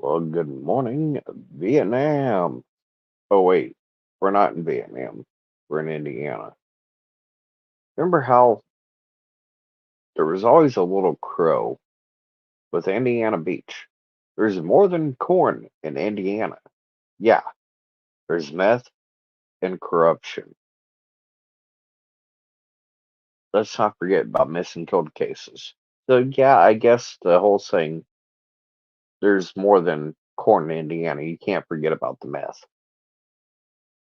Well, good morning, Vietnam. Oh, wait, we're not in Vietnam. We're in Indiana. Remember how there was always a little crow with Indiana Beach? There's more than corn in Indiana. Yeah, there's meth and corruption. Let's not forget about missing cold cases. So, yeah, I guess the whole saying, there's more than corn in Indiana. You can't forget about the meth.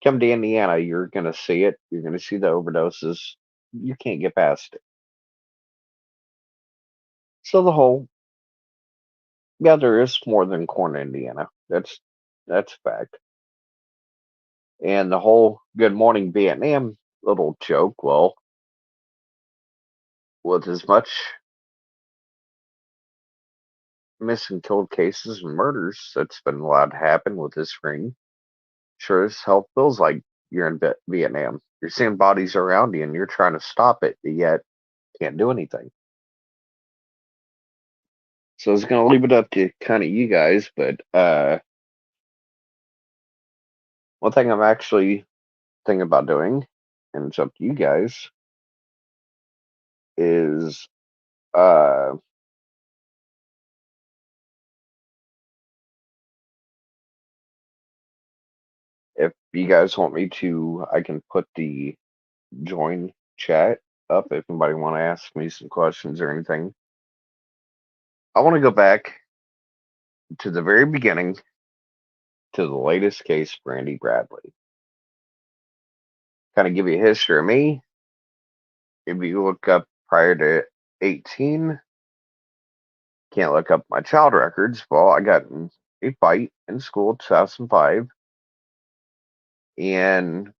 Come to Indiana, you're going to see it. You're going to see the overdoses. You can't get past it. So the whole, yeah, there is more than corn in Indiana. That's a fact. And the whole "Good Morning Vietnam" little joke, well, with as much missing cold cases and murders that's been allowed to happen with this ring, sure as hell feels like you're in Vietnam. You're seeing bodies around you, and you're trying to stop it, but yet can't do anything. So I was gonna leave it up to kind of you guys, but one thing I'm actually thinking about doing, and it's up to you guys, is uh if you guys want me to, I can put the join chat up if anybody want to ask me some questions or anything. I want to go back to the very beginning to the latest case, Brandy Bradley. Kind of give you a history of me. If you look up prior to 18, can't look up my child records. Well, I got in a fight in school in 2005, and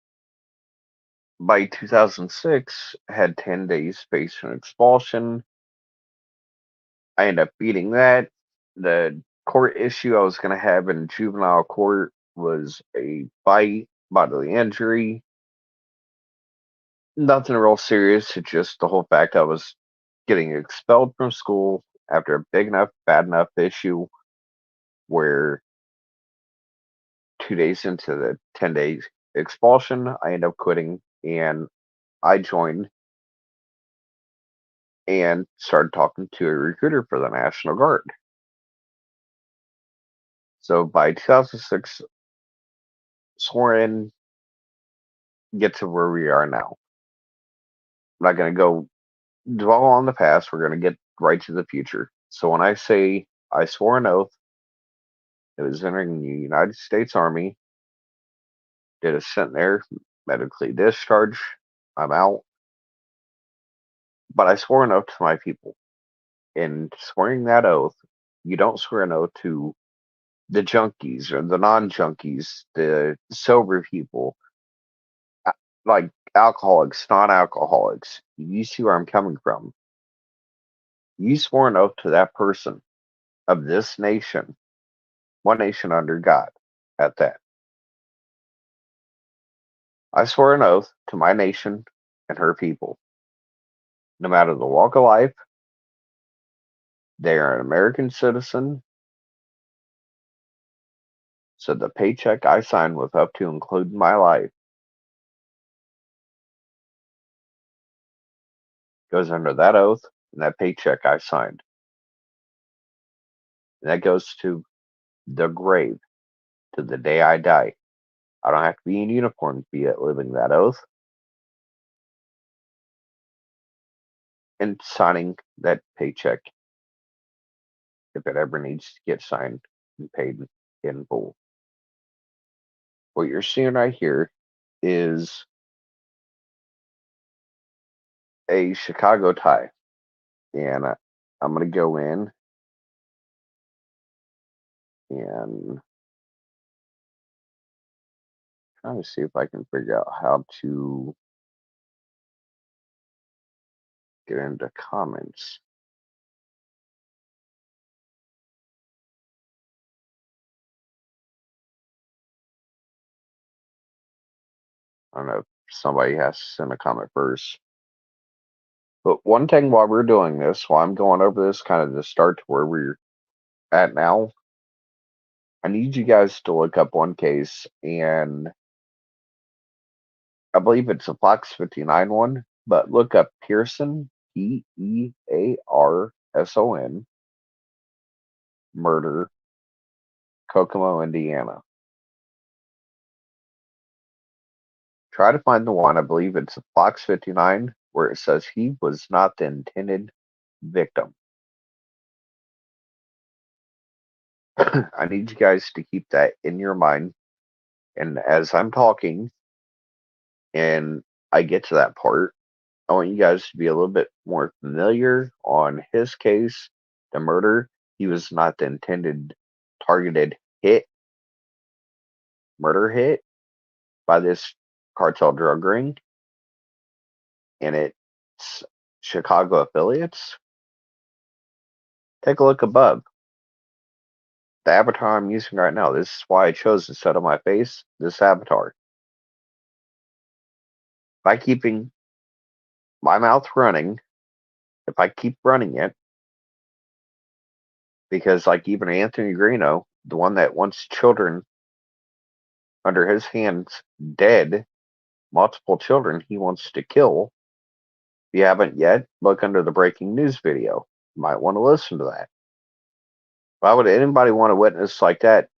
by 2006, had 10 days facing expulsion. I ended up beating that. The court issue I was going to have in juvenile court was a bite, bodily injury. Nothing real serious. It's just the whole fact I was getting expelled from school after a big enough, bad enough issue where 2 days into the 10 days expulsion, I ended up quitting and I joined and started talking to a recruiter for the National Guard. So by 2006, sworn in, get to where we are now. I'm not going to go dwell on the past. We're going to get right to the future. So when I say I swore an oath, it was entering the United States Army, did a stint there, medically discharged, I'm out. But I swore an oath to my people. In swearing that oath, you don't swear an oath to the junkies or the non junkies, the sober people, uh, like alcoholics, non alcoholics. You see where I'm coming from. You swore an oath to that person of this nation, one nation under God at that. I swear an oath to my nation and her people. No matter the walk of life, they are an American citizen, so the paycheck I signed with up to include my life goes under that oath and that paycheck I signed. And that goes to the grave, to the day I die. I don't have to be in uniform to be living that oath and signing that paycheck if it ever needs to get signed and paid in full. What you're seeing right here is a Chicago tie. And I'm going to go in and try to see if I can figure out how to get into comments. I don't know if somebody has to send a comment first. But one thing while we're doing this, while I'm going over this, kind of to start to where we're at now, I need you guys to look up one case, and I believe it's a Fox 59 one, but look up Pearson, Pearson, murder, Kokomo, Indiana. Try to find the one, I believe it's a Fox 59, where it says he was not the intended victim. I need you guys to keep that in your mind. And as I'm talking and I get to that part, I want you guys to be a little bit more familiar on his case, the murder. He was not the intended targeted hit, murder hit by this cartel drug ring and its Chicago affiliates. Take a look above. The avatar I'm using right now, this is why I chose to set on my face this avatar. By keeping my mouth running, if I keep running it, because like even Anthony Greeno, the one that wants children under his hands dead, multiple children he wants to kill. If you haven't yet, look under the breaking news video. You might want to listen to that. Why would anybody want to witness like that,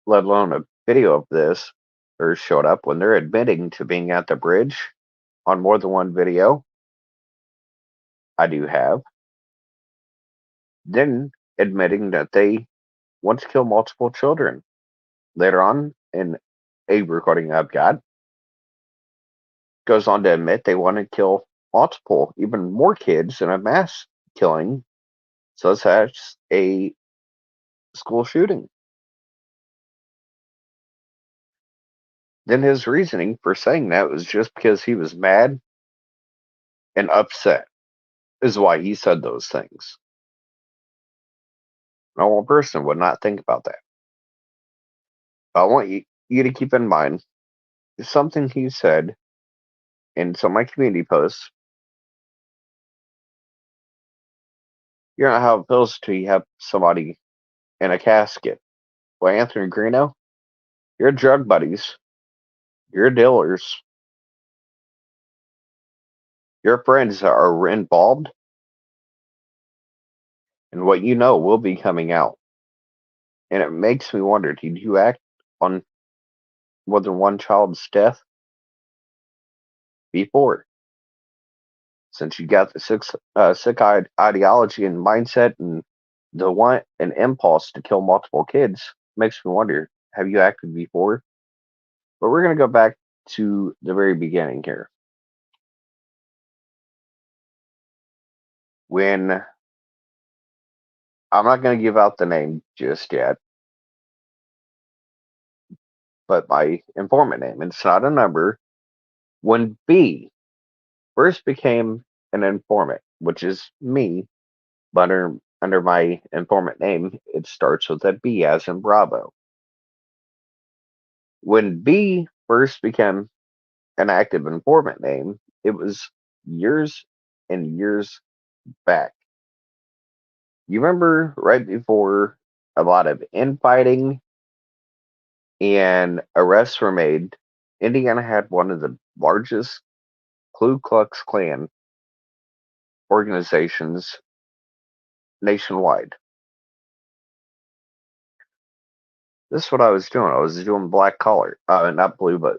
let alone a video of this, or showed up when they're admitting to being at the bridge on more than one video? I do have. Then admitting that they want to kill multiple children. Later on in a recording I've got, goes on to admit they want to kill multiple, even more kids in a mass killing. So that's a school shooting. Then his reasoning for saying that was just because he was mad and upset, is why he said those things. A normal person would not think about that. But I want you to keep in mind something he said in some of my community posts. You're not how it feels till you have somebody in a casket. Well, Anthony Greeno, your drug buddies, your dealers, your friends that are involved, and what you know will be coming out. And it makes me wonder, did you act on more than one child's death before? Since you got the sick ideology and mindset and the want and impulse to kill multiple kids, makes me wonder, have you acted before? But we're going to go back to the very beginning here. When I'm not going to give out the name just yet, but my informant name, it's not a number. When B first became an informant, which is me, but under my informant name, it starts with a B as in Bravo. When B first became an active informant name, it was years and years back. You remember right before a lot of infighting and arrests were made, Indiana had one of the largest Ku Klux Klan organizations nationwide. This is what I was doing. I was doing black collar, not blue, but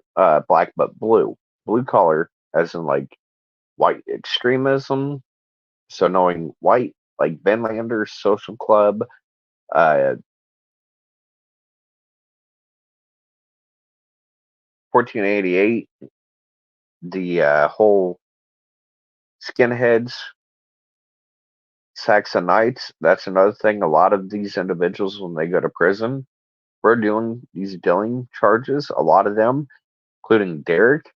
black, but blue. Blue collar, as in like white extremism. So knowing white, like Ben Lander's Social Club, 1488, the whole skinheads, Saxonites. That's another thing. A lot of these individuals, when they go to prison, for doing these dealing charges, a lot of them, including Derek,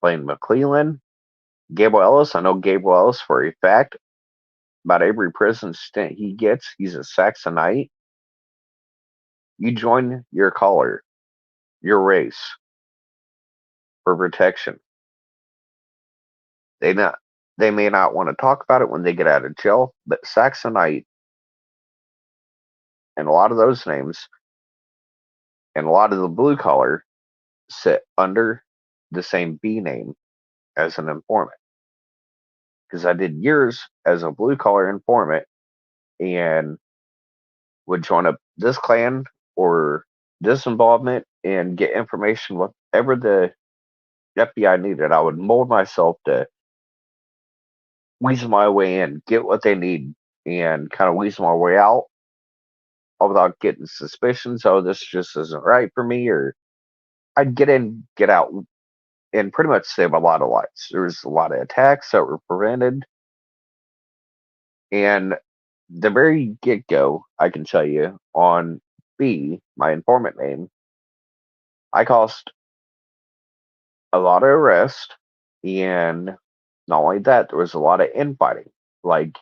Blaine McClellan, Gabriel Ellis. I know Gabriel Ellis for a fact. About every prison stint he gets, he's a Saxonite. You join your color, your race, for protection. They not they may not want to talk about it when they get out of jail, but Saxonite and a lot of those names and a lot of the blue collar sit under the same B name as an informant. Because I did years as a blue collar informant and would join up this clan or this involvement and get information, whatever the FBI needed. I would mold myself to weasel my way in, get what they need, and kind of weasel my way out without getting suspicions. Oh, this just isn't right for me, or I'd get in, get out, and pretty much save a lot of lives. There was a lot of attacks that were prevented, and the very get go, I can tell you on B, my informant name, I caused a lot of arrests, and not only that, there was a lot of infighting. Like,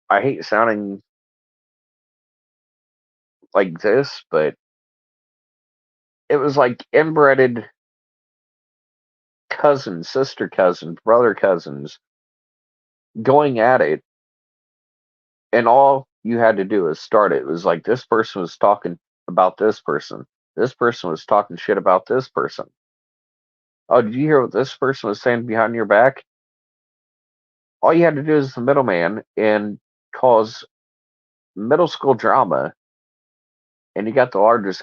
I hate sounding like this, but it was like inbred cousins, sister cousins, brother cousins going at it, and all you had to do is start it. It was like this person was talking about this person was talking shit about this person. Oh, did you hear what this person was saying behind your back? All you had to do is the middleman and cause middle school drama, and you got the largest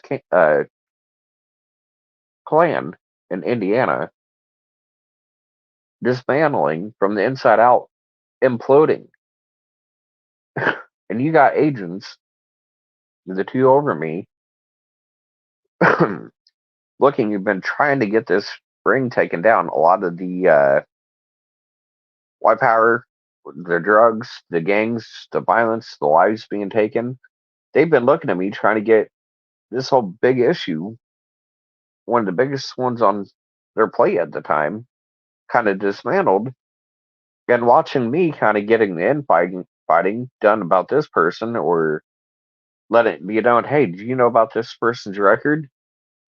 clan in Indiana dismantling from the inside out, imploding. And you got agents, the two over me, looking, you've been trying to get this ring taken down. A lot of the white power, the drugs, the gangs, the violence, the lives being taken, they've been looking at me trying to get this whole big issue, one of the biggest ones on their plate at the time, kind of dismantled, and watching me kind of getting the infighting fighting done about this person, or let it be known, hey, do you know about this person's record?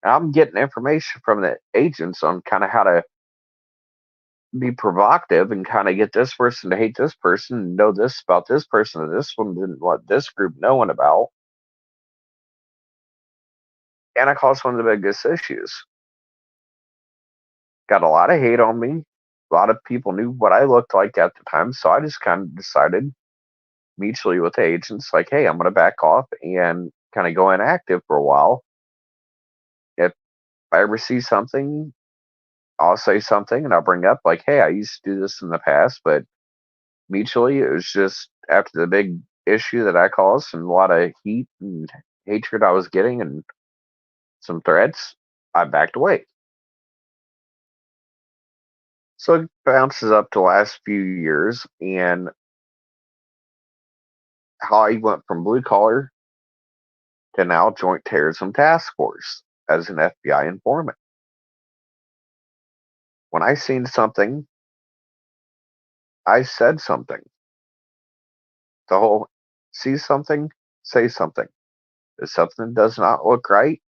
I'm getting information from the agents on kind of how to be provocative and kind of get this person to hate this person and know this about this person and this one didn't let this group know one about. And I caused one of the biggest issues. Got a lot of hate on me. A lot of people knew what I looked like at the time. So I just kind of decided mutually with the agents, like, hey, I'm going to back off and kind of go inactive for a while. If I ever see something, I'll say something and I'll bring up, like, hey, I used to do this in the past, but mutually, it was just after the big issue that I caused and a lot of heat and hatred I was getting and some threats, I backed away. So it bounces up to the last few years and how I went from blue collar to now joint terrorism task force as an FBI informant. When I seen something, I said something. The whole see something, say something. If something does not look right,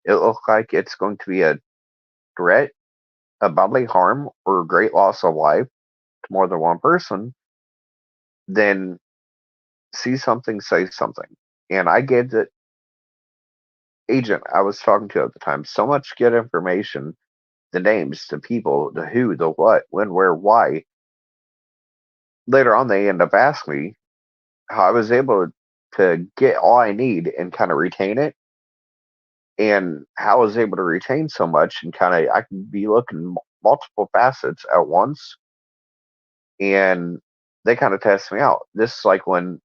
it looks like it's going to be a threat, a bodily harm, or a great loss of life to more than one person, then see something, say something. And I gave the agent I was talking to at the time so much good information, the names, the people, the who, the what, when, where, why. Later on, they end up asking me how I was able to get all I need and kind of retain it, and how I was able to retain so much and kind of I can be looking multiple facets at once, and they kind of test me out. This is like when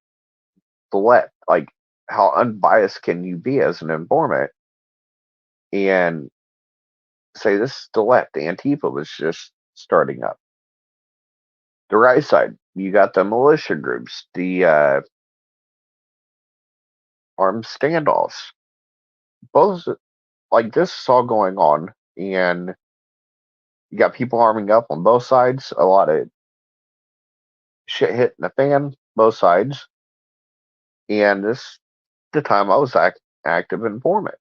the left, like how unbiased can you be as an informant, and say this is the left. Antifa was just starting up. The right side, you got the militia groups, the armed standoffs. Both like this is all going on, and you got people arming up on both sides. A lot of shit hitting the fan, both sides. And this the time I was active informant.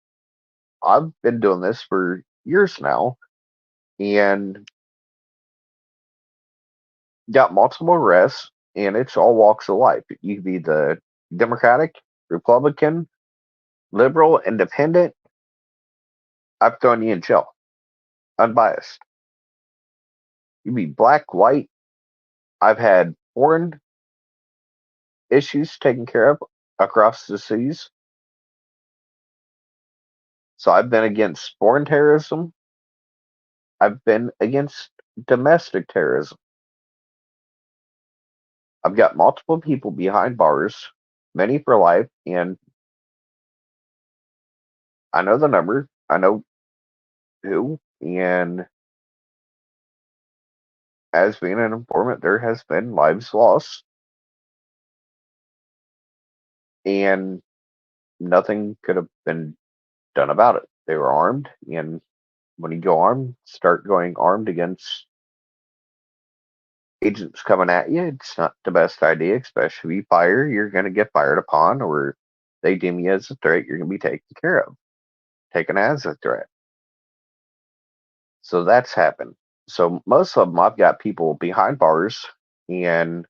I've been doing this for years now, and got multiple arrests, and it's all walks of life. You could be the Democratic, Republican, liberal, independent, I've thrown you in jail. Unbiased. You be black, white. I've had foreign issues taken care of across the seas. So I've been against foreign terrorism. I've been against domestic terrorism. I've got multiple people behind bars, many for life, and I know the number. I know who. And as being an informant, there has been lives lost, and nothing could have been done about it. They were armed, and when you go armed, start going armed against agents coming at you, it's not the best idea, especially if you fire, you're going to get fired upon, or they deem you as a threat, you're going to be taken care of, taken as a threat. So that's happened. So most of them, I've got people behind bars and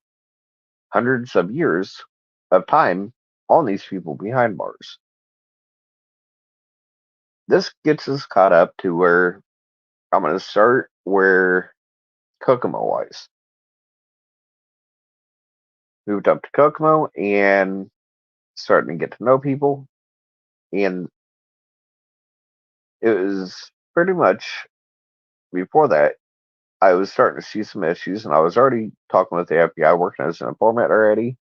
hundreds of years of time on these people behind bars. This gets us caught up to where I'm going to start where Kokomo was. Moved up to Kokomo and starting to get to know people. And it was pretty much before that, I was starting to see some issues, and I was already talking with the FBI, working as an informant already,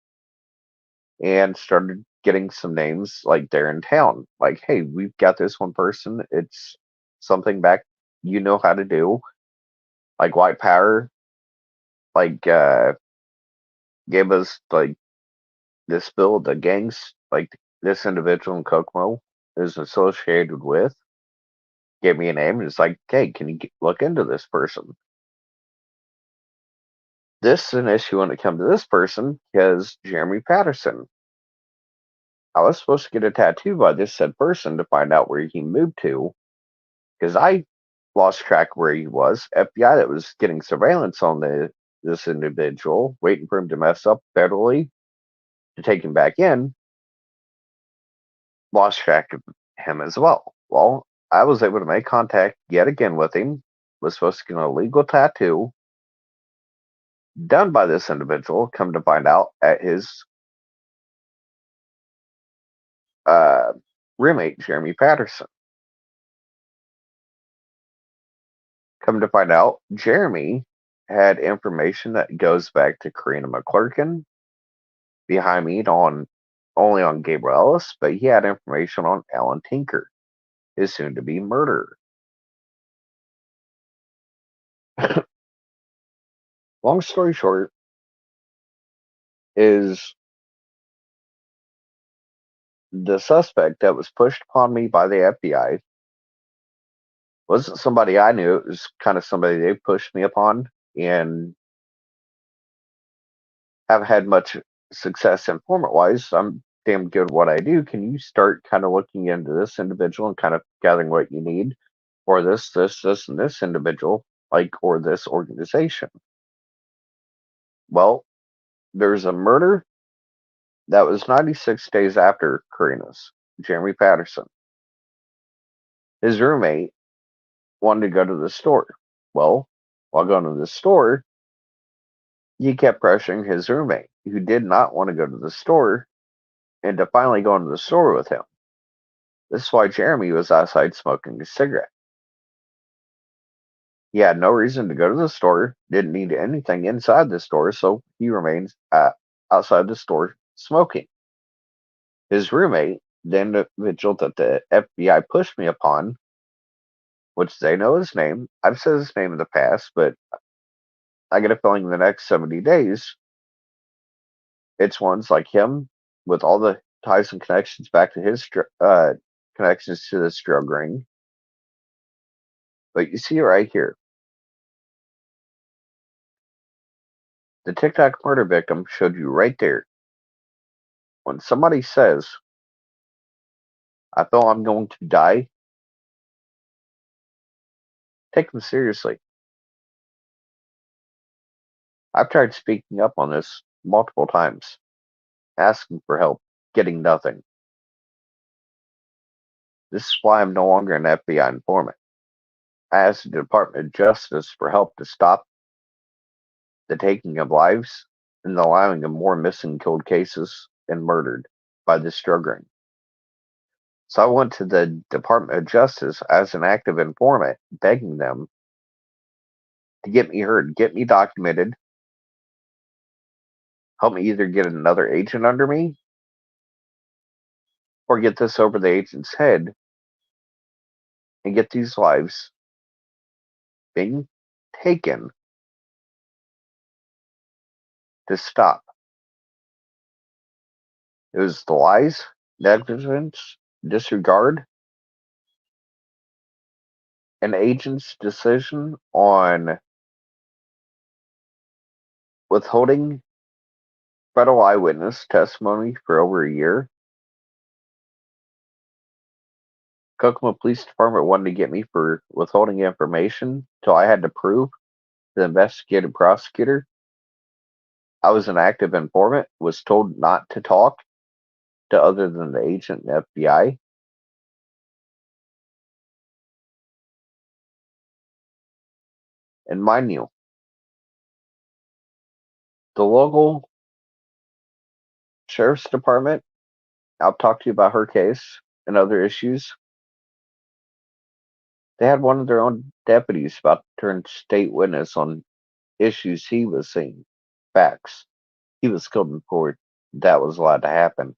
and started getting some names like there in town. Like, hey, we've got this one person. It's something back you know how to do, like White Power, like gave us like this bill, the gangs, like this individual in Kokomo is associated with, gave me a name, and it's like, hey, can you look into this person? This is an issue when it comes to this person because Jeremy Patterson. I was supposed to get a tattoo by this said person to find out where he moved to because I lost track where he was. FBI that was getting surveillance on this individual, waiting for him to mess up federally to take him back in, lost track of him as well. Well, I was able to make contact yet again with him. Was supposed to get an illegal tattoo done by this individual. Come to find out, at his uh, roommate Jeremy Patterson. Come to find out, Jeremy had information that goes back to Karina McClurkin behind me on only on Gabriel Ellis, but he had information on Alan Tinker, his soon to be murderer. Long story short, is the suspect that was pushed upon me by the FBI wasn't somebody I knew. It was kind of somebody they pushed me upon and haven't had much success informant wise. I'm damn good at what I do. Can you start kind of looking into this individual and kind of gathering what you need for this, and this individual, like, or this organization? Well, there's a murder that was 96 days after Karina's, Jeremy Patterson. His roommate wanted to go to the store. Well, while going to the store, he kept pressuring his roommate, who did not want to go to the store, into finally going to the store with him. This is why Jeremy was outside smoking a cigarette. He had no reason to go to the store, didn't need anything inside the store, so he remains outside the store smoking. His roommate, the individual that the FBI pushed me upon, which they know his name. I've said his name in the past, but I get a feeling in the next 70 days, it's ones like him with all the ties and connections back to his connections to this drug ring. But you see right here, the TikTok murder victim showed you right there. When somebody says, I feel I'm going to die, take them seriously. I've tried speaking up on this multiple times, asking for help. getting nothing. This is why I'm no longer an FBI informant. I asked the Department of Justice for help to stop the taking of lives and the allowing of more missing, killed cases and murdered by this drug ring. So I went to the Department of Justice as an active informant, begging them to get me heard, get me documented, help me either get another agent under me or get this over the agent's head and get these lives being taken to stop. It was the lies, negligence, disregard, an agent's decision on withholding federal eyewitness testimony for over a year. Kokomo Police Department wanted to get me for withholding information till I had to prove to the investigative prosecutor I was an active informant, was told not to talk to other than the agent and FBI. And mind you, the local sheriff's department, I'll talk to you about her case and other issues. They had one of their own deputies about to turn state witness on issues he was seeing. Facts. He was killed before that was allowed to happen.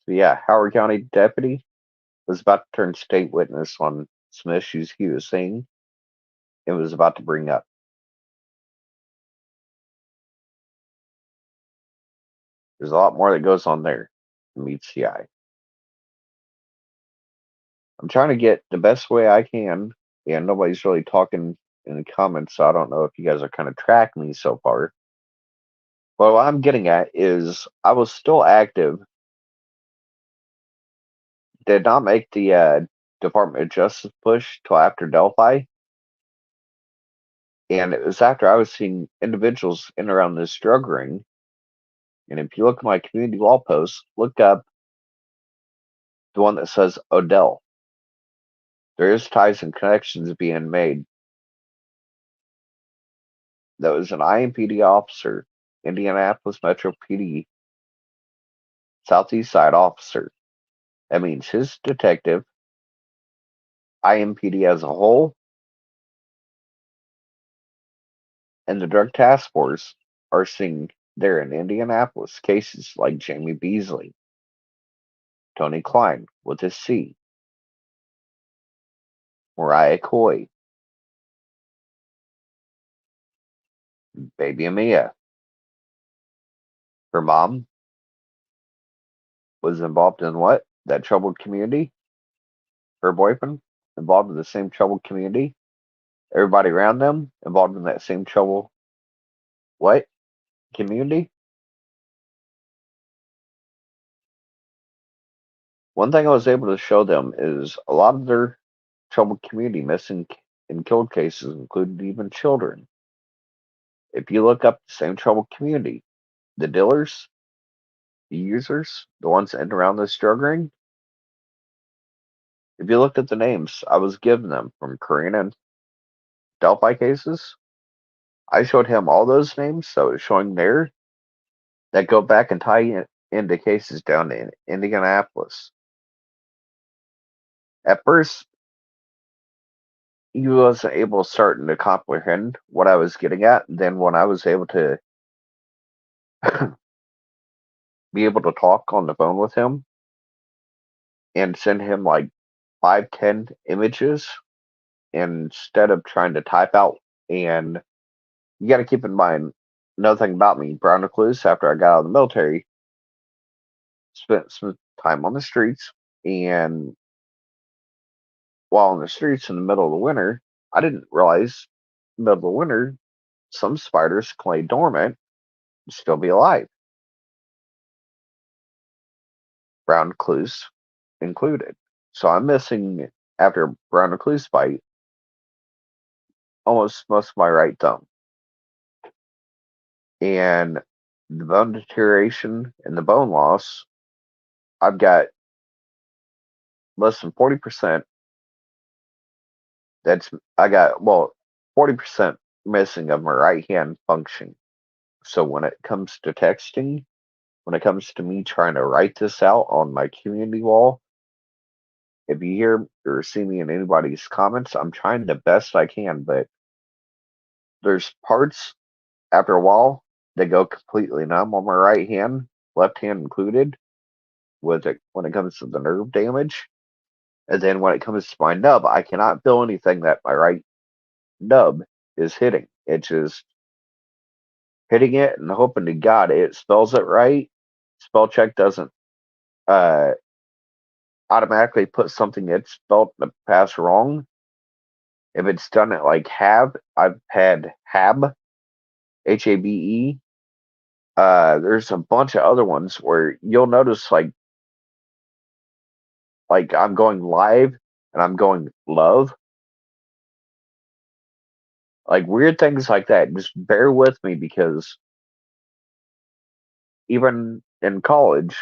So yeah, Howard County deputy was about to turn state witness on some issues he was seeing and was about to bring up. There's a lot more that goes on there than meets the eye. I'm trying to get the best way I can, and nobody's really talking in the comments, so I don't know if you guys are kind of tracking me so far. But what I'm getting at is I was still active, did not make the Department of Justice push till after Delphi, and it was after I was seeing individuals in and around this drug ring. And if you look at my community wall post, look up the one that says Odell. There is ties and connections being made. That was an IMPD officer, Indianapolis Metro PD, Southeast Side officer. That means his detective, IMPD as a whole, and the Drug Task Force are seeing there in Indianapolis cases like Jamie Beasley, Tony Klein with his C, Mariah Coy, Baby Amia. Her mom was involved in what? That troubled community? Her boyfriend involved in the same troubled community? Everybody around them involved in that same trouble what? Community? One thing I was able to show them is a lot of their troubled community missing and killed cases included even children. If you look up the same troubled community, the dealers, the users, the ones in and around this drug ring, if you looked at the names I was giving them from Korean and Delphi cases, I showed him all those names, so it's showing there that go back and tie into cases down in Indianapolis. At first, he wasn't able to start to comprehend what I was getting at. Then, when I was able to be able to talk on the phone with him and send him like 5, 10 images instead of trying to type out. And you got to keep in mind another thing about me, brown recluse. After I got out of the military, spent some time on the streets, and while on the streets in the middle of the winter, I didn't realize in the middle of the winter some spiders can lay dormant and still be alive, brown recluse included. So I'm missing after a brown recluse bite almost most of my right thumb. And the bone deterioration and the bone loss, I've got less than 40%. That's I got well 40% missing of my right hand function. So when it comes to texting, when it comes to me trying to write this out on my community wall, if you hear or see me in anybody's comments, I'm trying the best I can, but there's parts after a while that go completely numb on my right hand, left hand included, with it when it comes to the nerve damage. And then when it comes to my nub, I cannot feel anything that my right nub is hitting. It's just hitting it and hoping to God it spells it right. Spell check doesn't uh, automatically put something that's spelled in the past wrong. If it's done it like have, I've had HAB, HABE. There's a bunch of other ones where you'll notice like I'm going live and I'm going love, like weird things like that. Just bear with me because even in college,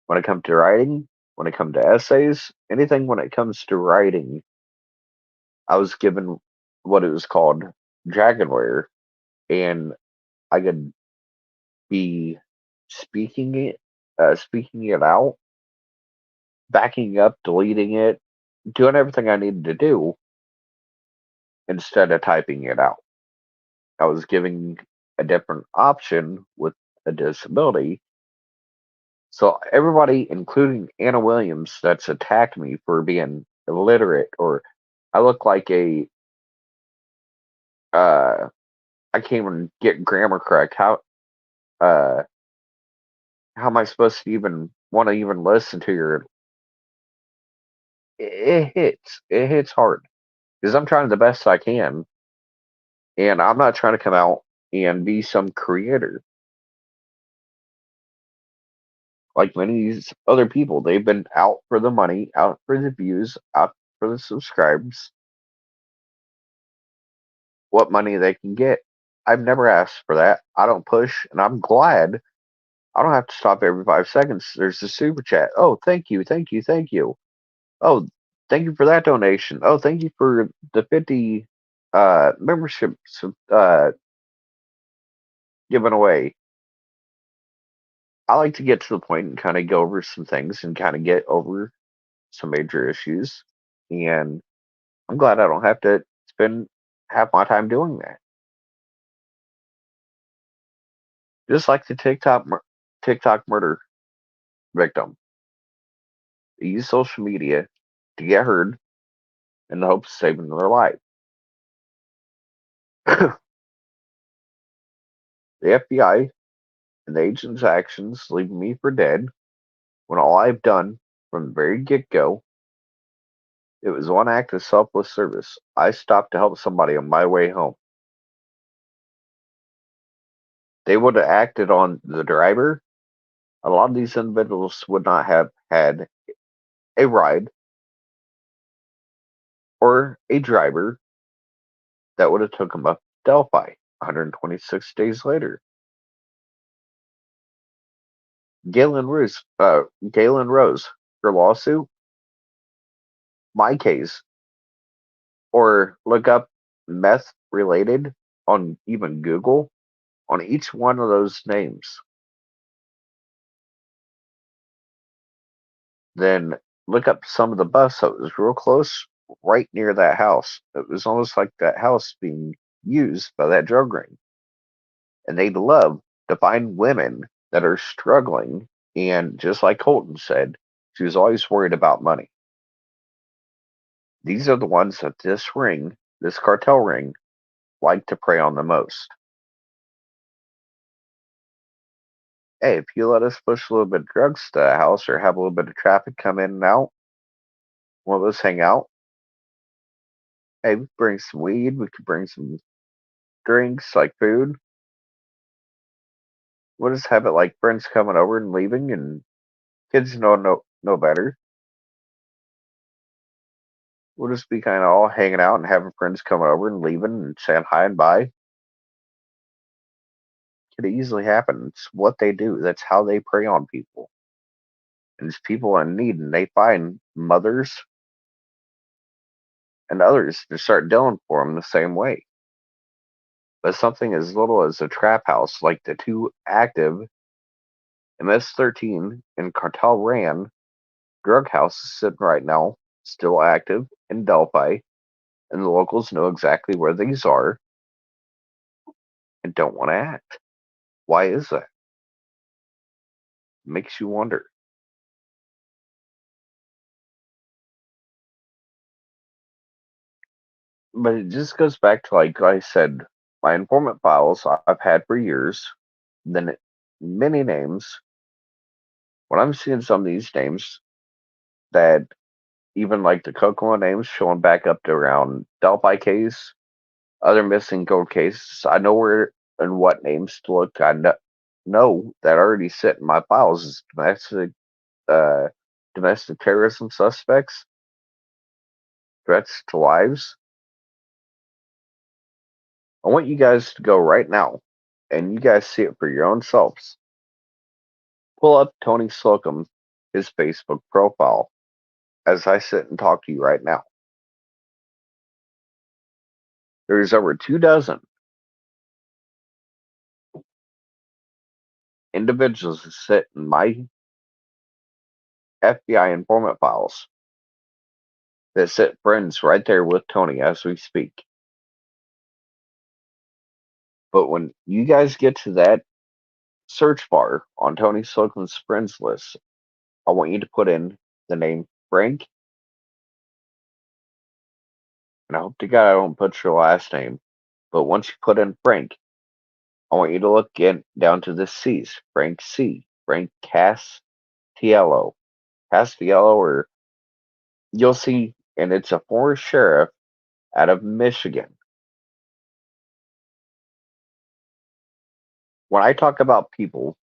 when it comes to writing, when it comes to essays, anything when it comes to writing, I was given what it was called dragonware, and I could be speaking it out, backing up, deleting it, doing everything I needed to do instead of typing it out. I was giving a different option with a disability. So everybody, including Anna Williams, that's attacked me for being illiterate or I look like a uh I can't even get grammar correct. Uh how am I supposed to even want to even listen to your it hits. It hits hard. Because I'm trying the best I can and I'm not trying to come out and be some creator. Like many of these other people, they've been out for the money, out for the views, out for the subscribes, what money they can get. I've never asked for that. I don't push, and I'm glad I don't have to stop every 5 seconds. There's a super chat. Oh, thank you, thank you, thank you. Oh, thank you for that donation. Oh, thank you for the 50 memberships given away. I like to get to the point and kind of go over some things and kind of get over some major issues. And I'm glad I don't have to spend half my time doing that. Just like the TikTok murder victim. They use social media to get heard in the hopes of saving their life. The FBI and the agent's actions leave me for dead when all I've done from the very get go, it was one act of selfless service. I stopped to help somebody on my way home. They would have acted on the driver. A lot of these individuals would not have had a ride or a driver that would have took them up to Delphi 126 days later. Galen Rose, her lawsuit, my case, or look up meth related on even Google on each one of those names. Then look up some of the bus that was real close, right near that house. It was almost like that house being used by that drug ring. And they'd love to find women that are struggling. And just like Colton said, she was always worried about money. These are the ones that this cartel ring, like to prey on the most. Hey, if you let us push a little bit of drugs to the house or have a little bit of traffic come in and out, we'll let us hang out. Hey, we bring some weed, we could bring some drinks like food. We'll just have it like friends coming over and leaving and kids know better. We'll just be kind of all hanging out and having friends coming over and leaving and saying hi and bye. could easily happen. It's what they do. That's how they prey on people. And it's people in need, and they find mothers and others to start dealing for them the same way. But something as little as a trap house, like the two active MS-13 and Cartel Ran drug houses sitting right now, still active in Delphi, and the locals know exactly where these are and don't want to act. Why is that? Makes you wonder. But it just goes back to, like I said, my informant files I've had for years, then many names. When I'm seeing some of these names that even like the Kokomo names showing back up to around Delphi case, other missing gold cases, I know where and what names to look. I know that already sit in my files as uh, domestic terrorism suspects, threats to lives. I want you guys to go right now, and you guys see it for your own selves. Pull up Tony Slocum, his Facebook profile, as I sit and talk to you right now. There's over 2 dozen individuals that sit in my FBI informant files that sit friends right there with Tony as we speak. But when you guys get to that search bar on Tony Slocum's friends list, I want you to put in the name Frank, and I hope to God I don't put your last name. But once you put in Frank, I want you to look down to the C's. Frank C. Frank Castiello. Castiello, or you'll see, and it's a former sheriff out of Michigan. When I talk about people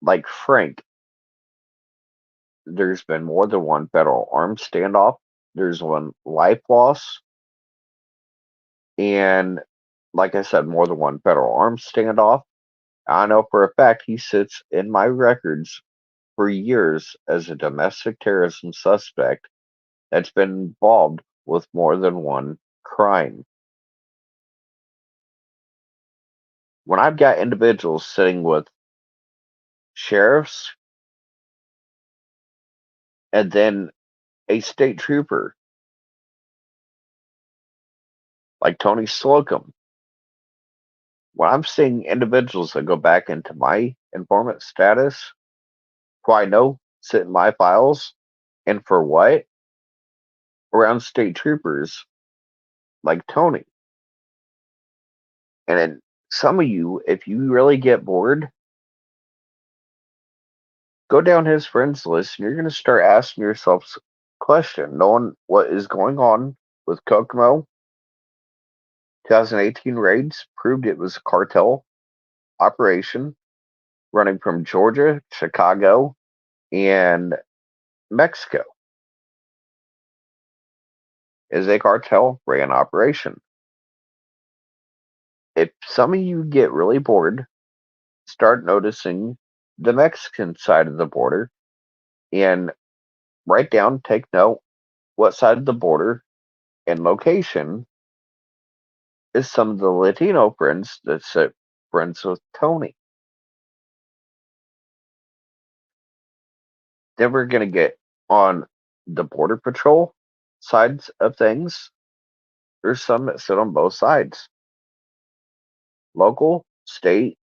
like Frank, there's been more than one federal armed standoff. There's one life loss, and like I said, more than one federal armed standoff. I know for a fact he sits in my records for years as a domestic terrorism suspect that's been involved with more than one crime. When I've got individuals sitting with sheriffs and then a state trooper like Tony Slocum, when I'm seeing individuals that go back into my informant status, who I know sit in my files, and for what? Around state troopers like Tony. And then some of you, if you really get bored, go down his friends list and you're going to start asking yourself question, knowing what is going on with Kokomo. 2018 raids proved it was a cartel operation running from Georgia, Chicago, and Mexico. Is a cartel ran operation. If some of you get really bored, start noticing the Mexican side of the border and write down, take note what side of the border and location is some of the Latino friends that sit friends with Tony. Then we're going to get on the Border Patrol sides of things. There's some that sit on both sides, local, state,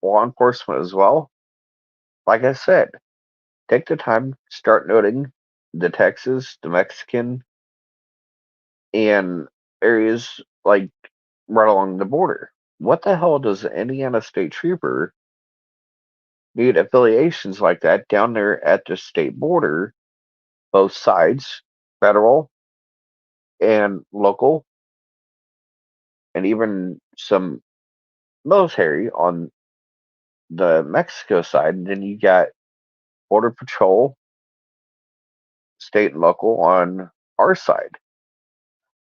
law enforcement as well. Like I said, take the time, start noting the Texas, the Mexican, and areas like right along the border. What the hell does an Indiana State Trooper need affiliations like that down there at the state border, both sides, federal and local, and even some military on the Mexico side? And then you got Border Patrol, state and local on our side.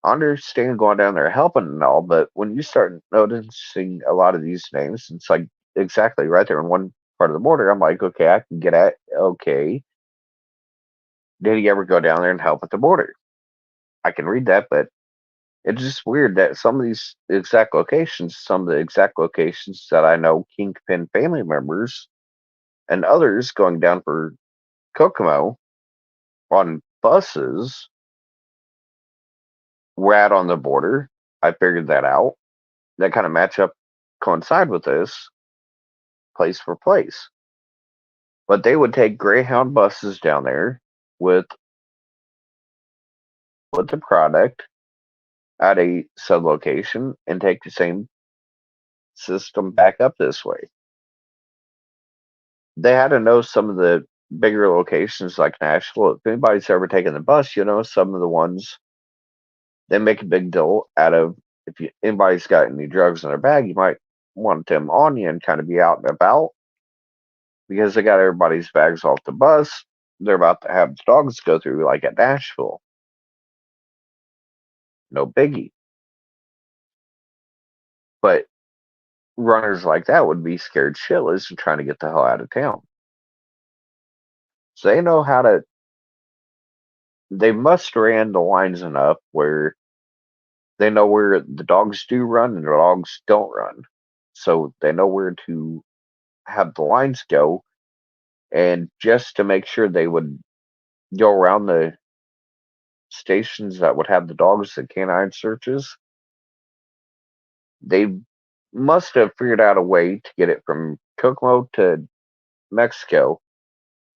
I understand going down there helping and all, but when you start noticing a lot of these names, it's like exactly right there in one part of the border. I'm like, okay, I can get at. Okay, did he ever go down there and help at the border? I can read that, but it's just weird that some of these exact locations, some of the exact locations that I know Kingpin family members and others going down for Kokomo on buses were at on the border. I figured that out. That kind of match up, coincide with this place for place. But they would take Greyhound buses down there with the product at a sub location and take the same system back up this way. They had to know some of the bigger locations like Nashville. If anybody's ever taken the bus, you know some of the ones they make a big deal out of. If anybody's got any drugs in their bag, you might want them on you and kind of be out and about because they got everybody's bags off the bus. They're about to have the dogs go through, like at Nashville. No biggie. But runners like that would be scared shitless and trying to get the hell out of town. So they know how to, they must ran the lines enough where they know where the dogs do run and the dogs don't run. So they know where to have the lines go. And just to make sure they would go around the stations that would have the dogs and canine searches, they must have figured out a way to get it from Kokomo to Mexico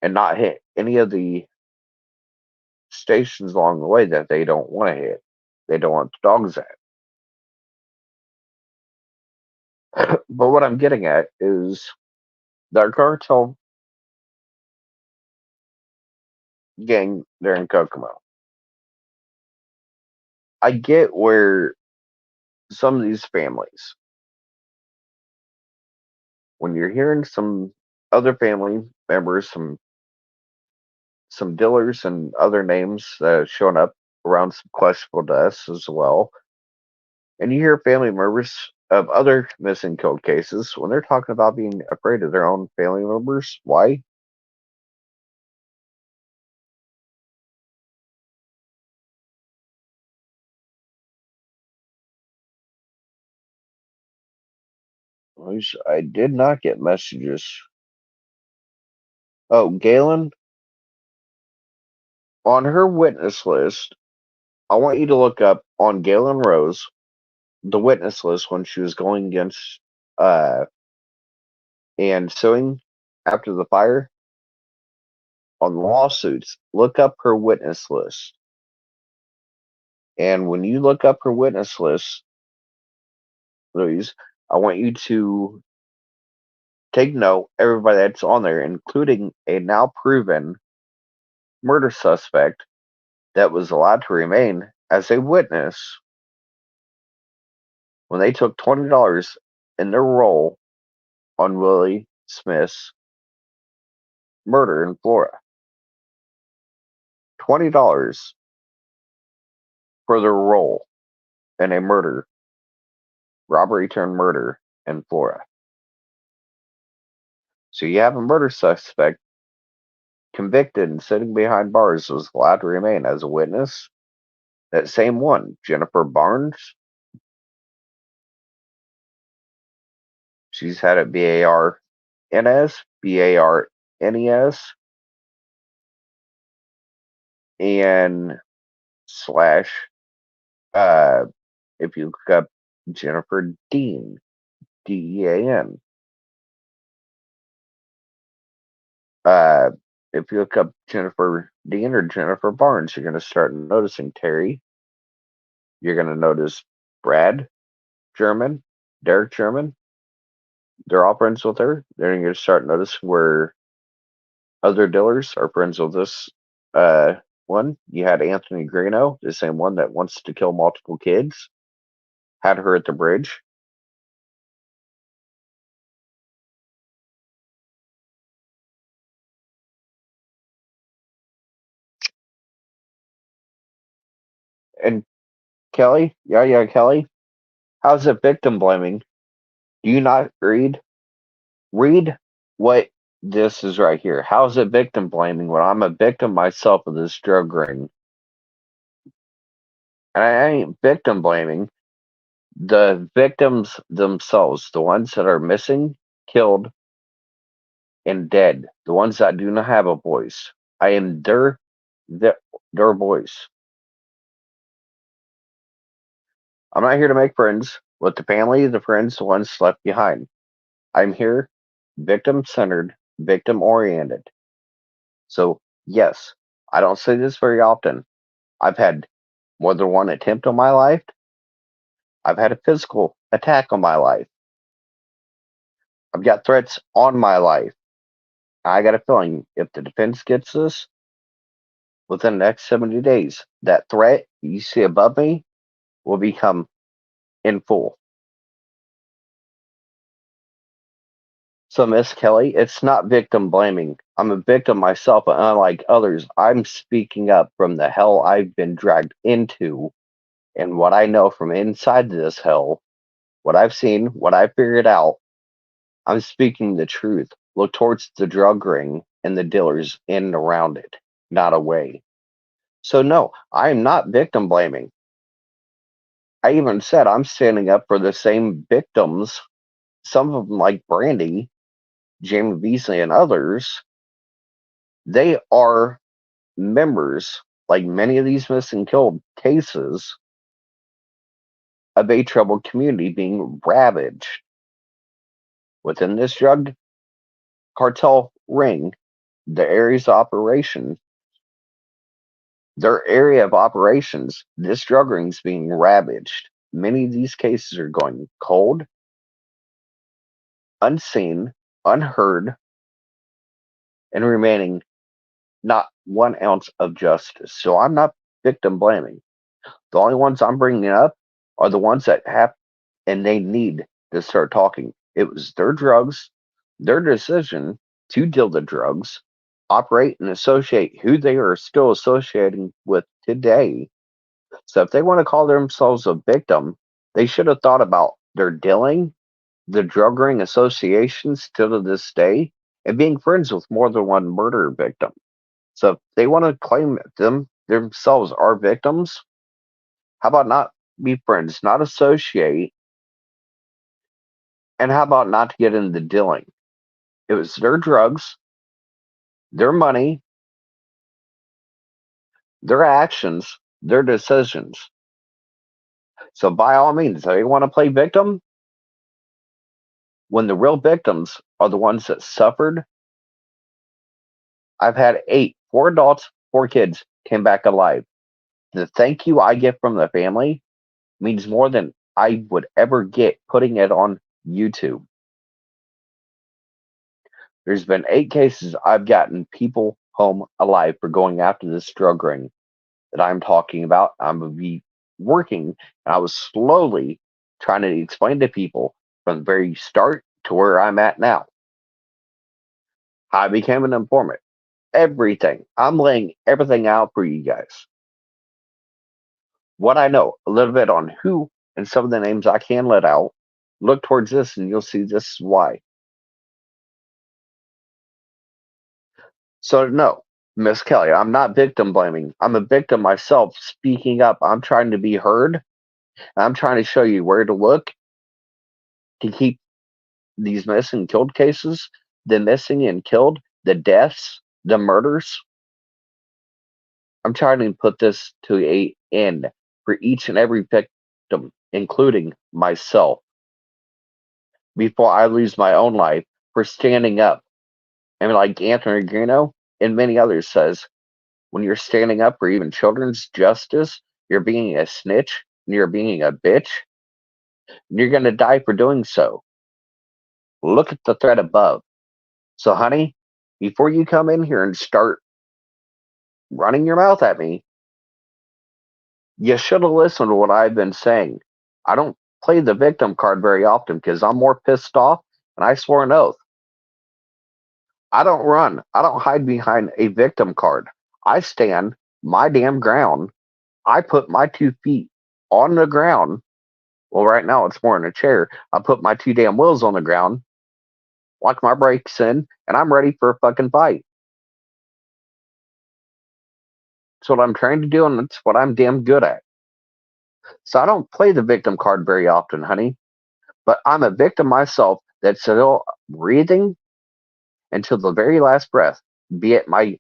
and not hit any of the stations along the way that they don't want to hit. They don't want the dogs at. But what I'm getting at is the cartel gang there in Kokomo. I get where some of these families, when you're hearing some other family members, some dealers and other names showing up around some questionable deaths as well, and you hear family members of other missing cold cases when they're talking about being afraid of their own family members. Why? I did not get messages. Oh, Galen, on her witness list, I want you to look up on Galen Rose, the witness list when she was going against uh and suing after the fire on lawsuits. Look up her witness list. And when you look up her witness list, Louise, I want you to take note, everybody that's on there, including a now proven murder suspect that was allowed to remain as a witness when they took $20 in their role on Willie Smith's murder in Florida. $20 for their role in a murder, robbery turned murder in Florida. So you have a murder suspect convicted and sitting behind bars was allowed to remain as a witness. That same one, Jennifer Barnes, she's had it BARNS, BARNES, and slash, uh, if you look up Jennifer Dean, DEAN. Uh, if you look up Jennifer Dean or Jennifer Barnes, you're going to start noticing Terry. You're going to notice Brad German, Derek German. They're all friends with her. Then you're going to start noticing where other dealers are friends with this uh, one. You had Anthony Grino, the same one that wants to kill multiple kids, had her at the bridge. And Kelly? Yeah, yeah, Kelly. How's it victim blaming? Do you not read? Read what this is right here. How's it victim blaming when I'm a victim myself of this drug ring? And I ain't victim blaming the victims themselves, the ones that are missing, killed, and dead, the ones that do not have a voice. I am their, their voice. I'm not here to make friends with the family, the friends, the ones left behind. I'm here victim centered, victim oriented. So, yes, I don't say this very often. I've had more than one attempt on my life. I've had a physical attack on my life. I've got threats on my life. I got a feeling if the defense gets this within the next 70 days, that threat you see above me will become in full. So, Miss Kelly, it's not victim blaming. I'm a victim myself, and unlike others, I'm speaking up from the hell I've been dragged into and what I know from inside this hell, what I've seen, what I've figured out. I'm speaking the truth. Look towards the drug ring and the dealers in and around it, not away. So, no, I am not victim blaming. I even said I'm standing up for the same victims, some of them like Brandy, Jamie Beasley, and others. They are members, like many of these missing killed cases, of a troubled community being ravaged within this drug cartel ring, the areas of operation, their area of operations, this drug ring is being ravaged. Many of these cases are going cold, unseen, unheard, and remaining not 1 ounce of justice. So I'm not victim blaming. The only ones I'm bringing up are the ones that have and they need to start talking. It was their drugs, their decision to deal the drugs, operate and associate who they are still associating with today. So if they want to call themselves a victim, they should have thought about their dealing, the drug ring associations still to this day, and being friends with more than one murder victim. So if they want to claim them themselves are victims, how about not be friends, not associate, and how about not to get into dealing? It was their drugs, their money, their actions, their decisions. So by all means, if they want to play victim, when the real victims are the ones that suffered. I've had eight, four adults, four kids came back alive. The thank you I get from the family means more than I would ever get putting it on YouTube. There's been 8 cases I've gotten people home alive for going after this drug ring that I'm talking about. I'm going to be working, and I was slowly trying to explain to people from the very start to where I'm at now how I became an informant. Everything. I'm laying everything out for you guys. What I know, a little bit on who and some of the names I can let out. Look towards this, and you'll see this is why. So, no, Miss Kelly, I'm not victim blaming. I'm a victim myself speaking up. I'm trying to be heard. I'm trying to show you where to look to keep these missing and killed cases, the missing and killed, the deaths, the murders. I'm trying to put this to a end for each and every victim, including myself, before I lose my own life for standing up. And like Anthony Grino and many others says, when you're standing up for even children's justice, you're being a snitch and you're being a bitch, and you're going to die for doing so. Look at the threat above. So, honey, before you come in here and start running your mouth at me, you should have listened to what I've been saying. I don't play the victim card very often because I'm more pissed off and I swore an oath. I don't run. I don't hide behind a victim card. I stand my damn ground. I put my 2 feet on the ground. Well, right now it's more in a chair. I put my two damn wheels on the ground, lock my brakes in, and I'm ready for a fucking fight. It's what I'm trying to do, and it's what I'm damn good at. So I don't play the victim card very often, honey, but I'm a victim myself that's still breathing until the very last breath, be it my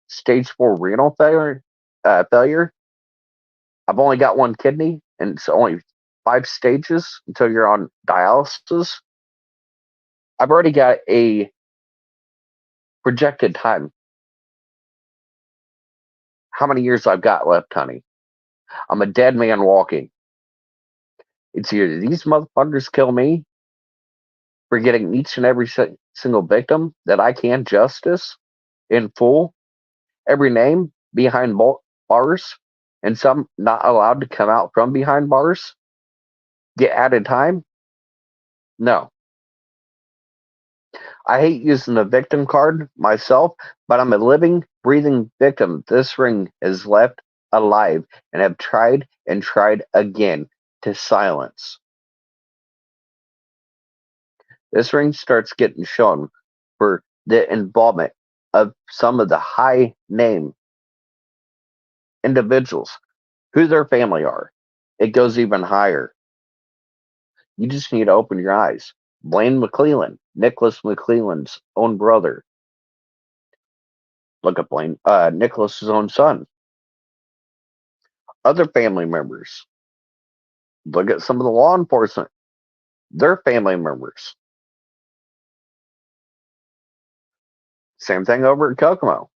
stage 4 renal failure. I've only got one kidney, and it's only 5 stages until you're on dialysis. I've already got a projected time. How many years I've got left, honey? I'm a dead man walking. It's either these motherfuckers kill me for getting each and every single victim that I can justice in full, every name behind bars, and some not allowed to come out from behind bars, get added time. No. I hate using the victim card myself, but I'm a living, breathing victim this ring has left alive and have tried and tried again to silence. This ring starts getting shown for the involvement of some of the high name individuals, who their family are. It goes even higher. You just need to open your eyes. Blaine McClellan, Nicholas McClellan's own brother. Look at Blaine, Nicholas's own son. Other family members. Look at some of the law enforcement. Their family members. Same thing over at Kokomo.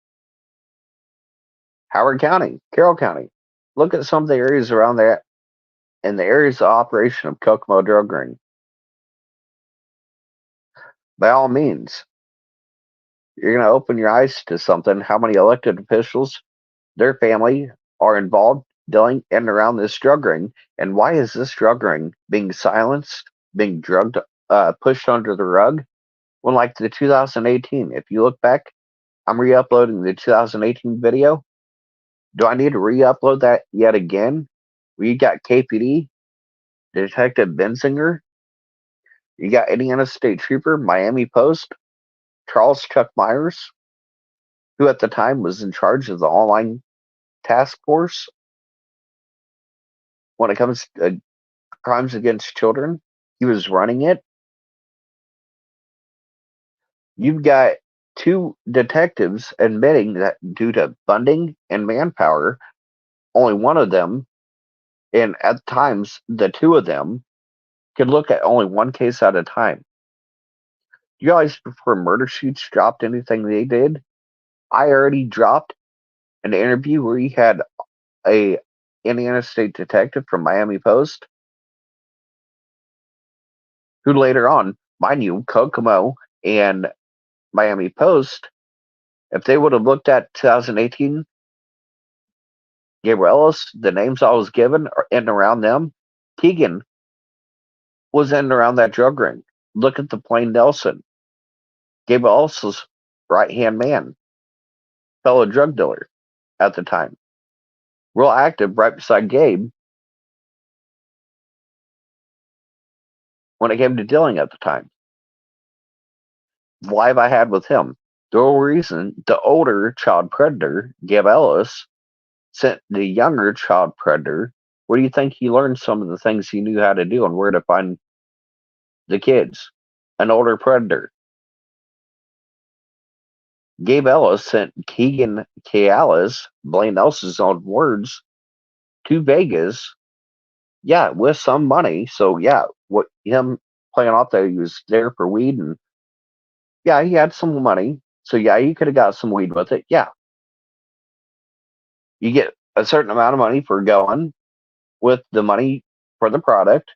Howard County, Carroll County. Look at some of the areas around there and the areas of operation of Kokomo drug ring. By all means, you're going to open your eyes to something. How many elected officials, their family, are involved dealing in and around this drug ring, and why is this drug ring being silenced, being drugged, pushed under the rug? When, like the 2018, if you look back, I'm re-uploading the 2018 video. Do I need to re-upload that yet again? We got KPD, Detective Bensinger. You got Indiana State Trooper, Miami Post, Charles Chuck Myers, who at the time was in charge of the online task force when it comes to crimes against children. He was running it. You've got two detectives admitting that due to funding and manpower, only one of them, and at times the two of them, could look at only one case at a time. You guys, before Murder Sheets dropped anything they did, I already dropped an interview where he had a Indiana State detective from Miami Post, who later on, mind you, Kokomo and Miami Post, if they would have looked at 2018 Gabrielis, the names I was given are in and around them, Keegan was in and around that drug ring. Look at the Plain Nelson, Gabrielis' right hand man, fellow drug dealer at the time. Real active right beside Gabe when it came to dealing at the time. The live I had with him. The whole reason the older child predator, Gabe Ellis, sent the younger child predator, where do you think he learned some of the things he knew how to do and where to find the kids? An older predator. Gabe Ellis sent Keegan Kayales, Blaine Ellis's own words, to Vegas. Yeah, with some money. So yeah, what him playing off that he was there for weed, and yeah, he had some money. So yeah, you could have got some weed with it. Yeah. You get a certain amount of money for going with the money for the product.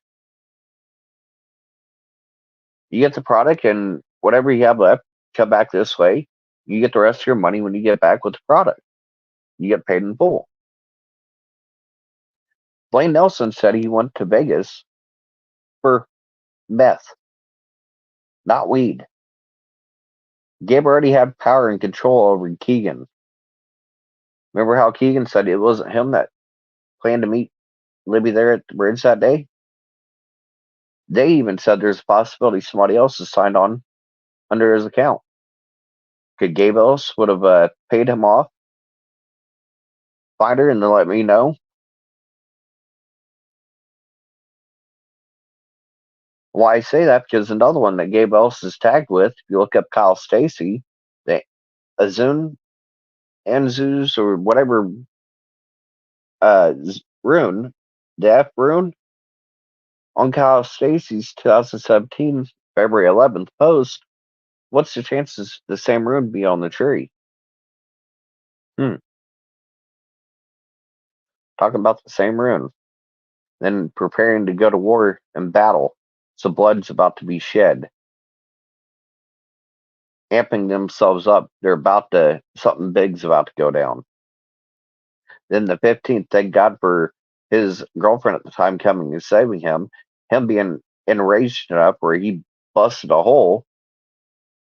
You get the product and whatever you have left, come back this way. You get the rest of your money when you get back with the product. You get paid in full. Blaine Nelson said he went to Vegas for meth, not weed. Gabe already had power and control over Keegan. Remember how Keegan said it wasn't him that planned to meet Libby there at the bridge that day, they even said there's a possibility somebody else has signed on under his account. Could Gabe Ellis would have paid him off, find her, and then let me know? Why I say that because another one that Gabe Ellis is tagged with, if you look up Kyle Stacy, the Azun Anzus or whatever rune, the F rune on Kyle Stacy's 2017 February 11th post. What's the chances the same rune be on the tree? Talking about the same rune. Then preparing to go to war and battle. So blood's about to be shed. Amping themselves up. They're about to, something big's about to go down. Then the 15th, thank God for his girlfriend at the time coming and saving him. Him being enraged enough where he busted a hole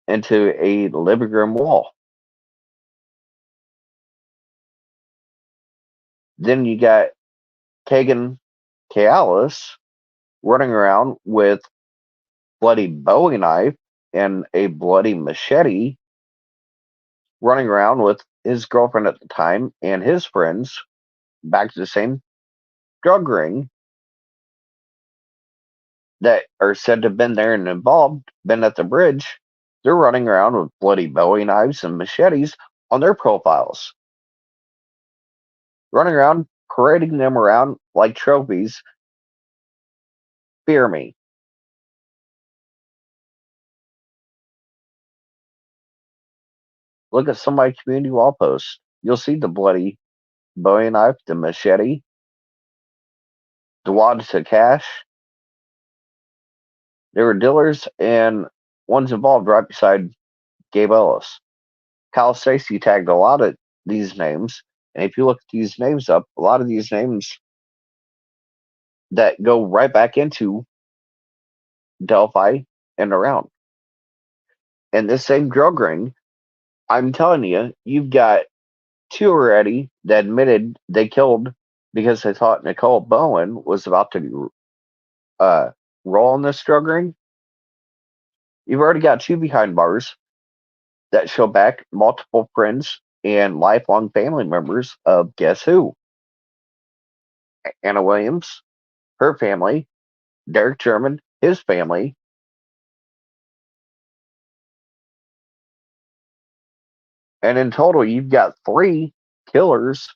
into a living room wall. Then you got Kagan Kalis running around with bloody Bowie knife and a bloody machete, running around with his girlfriend at the time and his friends back to the same drug ring that are said to have been there and involved, been at the bridge. They're running around with bloody Bowie knives and machetes on their profiles, running around, parading them around like trophies. Fear me. Look at somebody's community wall post. You'll see the bloody Bowie knife, the machete, the wads to cash. There were dealers and ones involved right beside Gabe Ellis. Kyle Stacy tagged a lot of these names, and if you look these names up, a lot of these names that go right back into Delphi and around. And this same drug ring, I'm telling you, you've got two already that admitted they killed because they thought Nicole Bowen was about to uh, roll in this drug ring. You've already got two behind bars that show back multiple friends and lifelong family members of guess who? Anna Williams, her family, Derek Sherman, his family, and in total, you've got three killers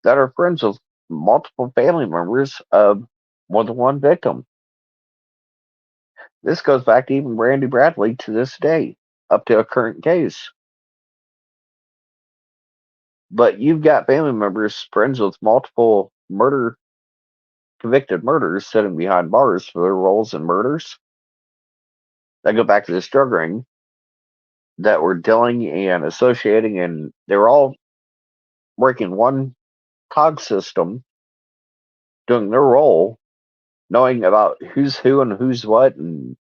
that are friends with multiple family members of more than one victim. This goes back to even Randy Bradley to this day, up to a current case. But you've got family members, friends with multiple convicted murders sitting behind bars for their roles in murders that go back to this drug ring that were dealing and associating, and they were all working one cog system, doing their role, knowing about who's who and who's what, and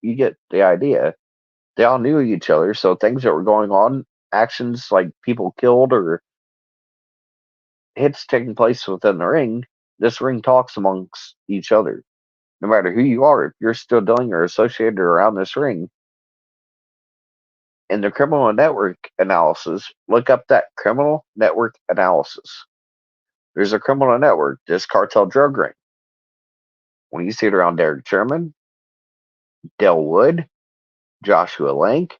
you get the idea. They all knew each other, so things that were going on, actions like people killed or hits taking place within the ring, this ring talks amongst each other. No matter who you are, if you're still dealing or associated around this ring, in the criminal network analysis, look up that criminal network analysis. There's a criminal network, this cartel drug ring. When you see it around Derek Sherman, Del Wood, Joshua Lank,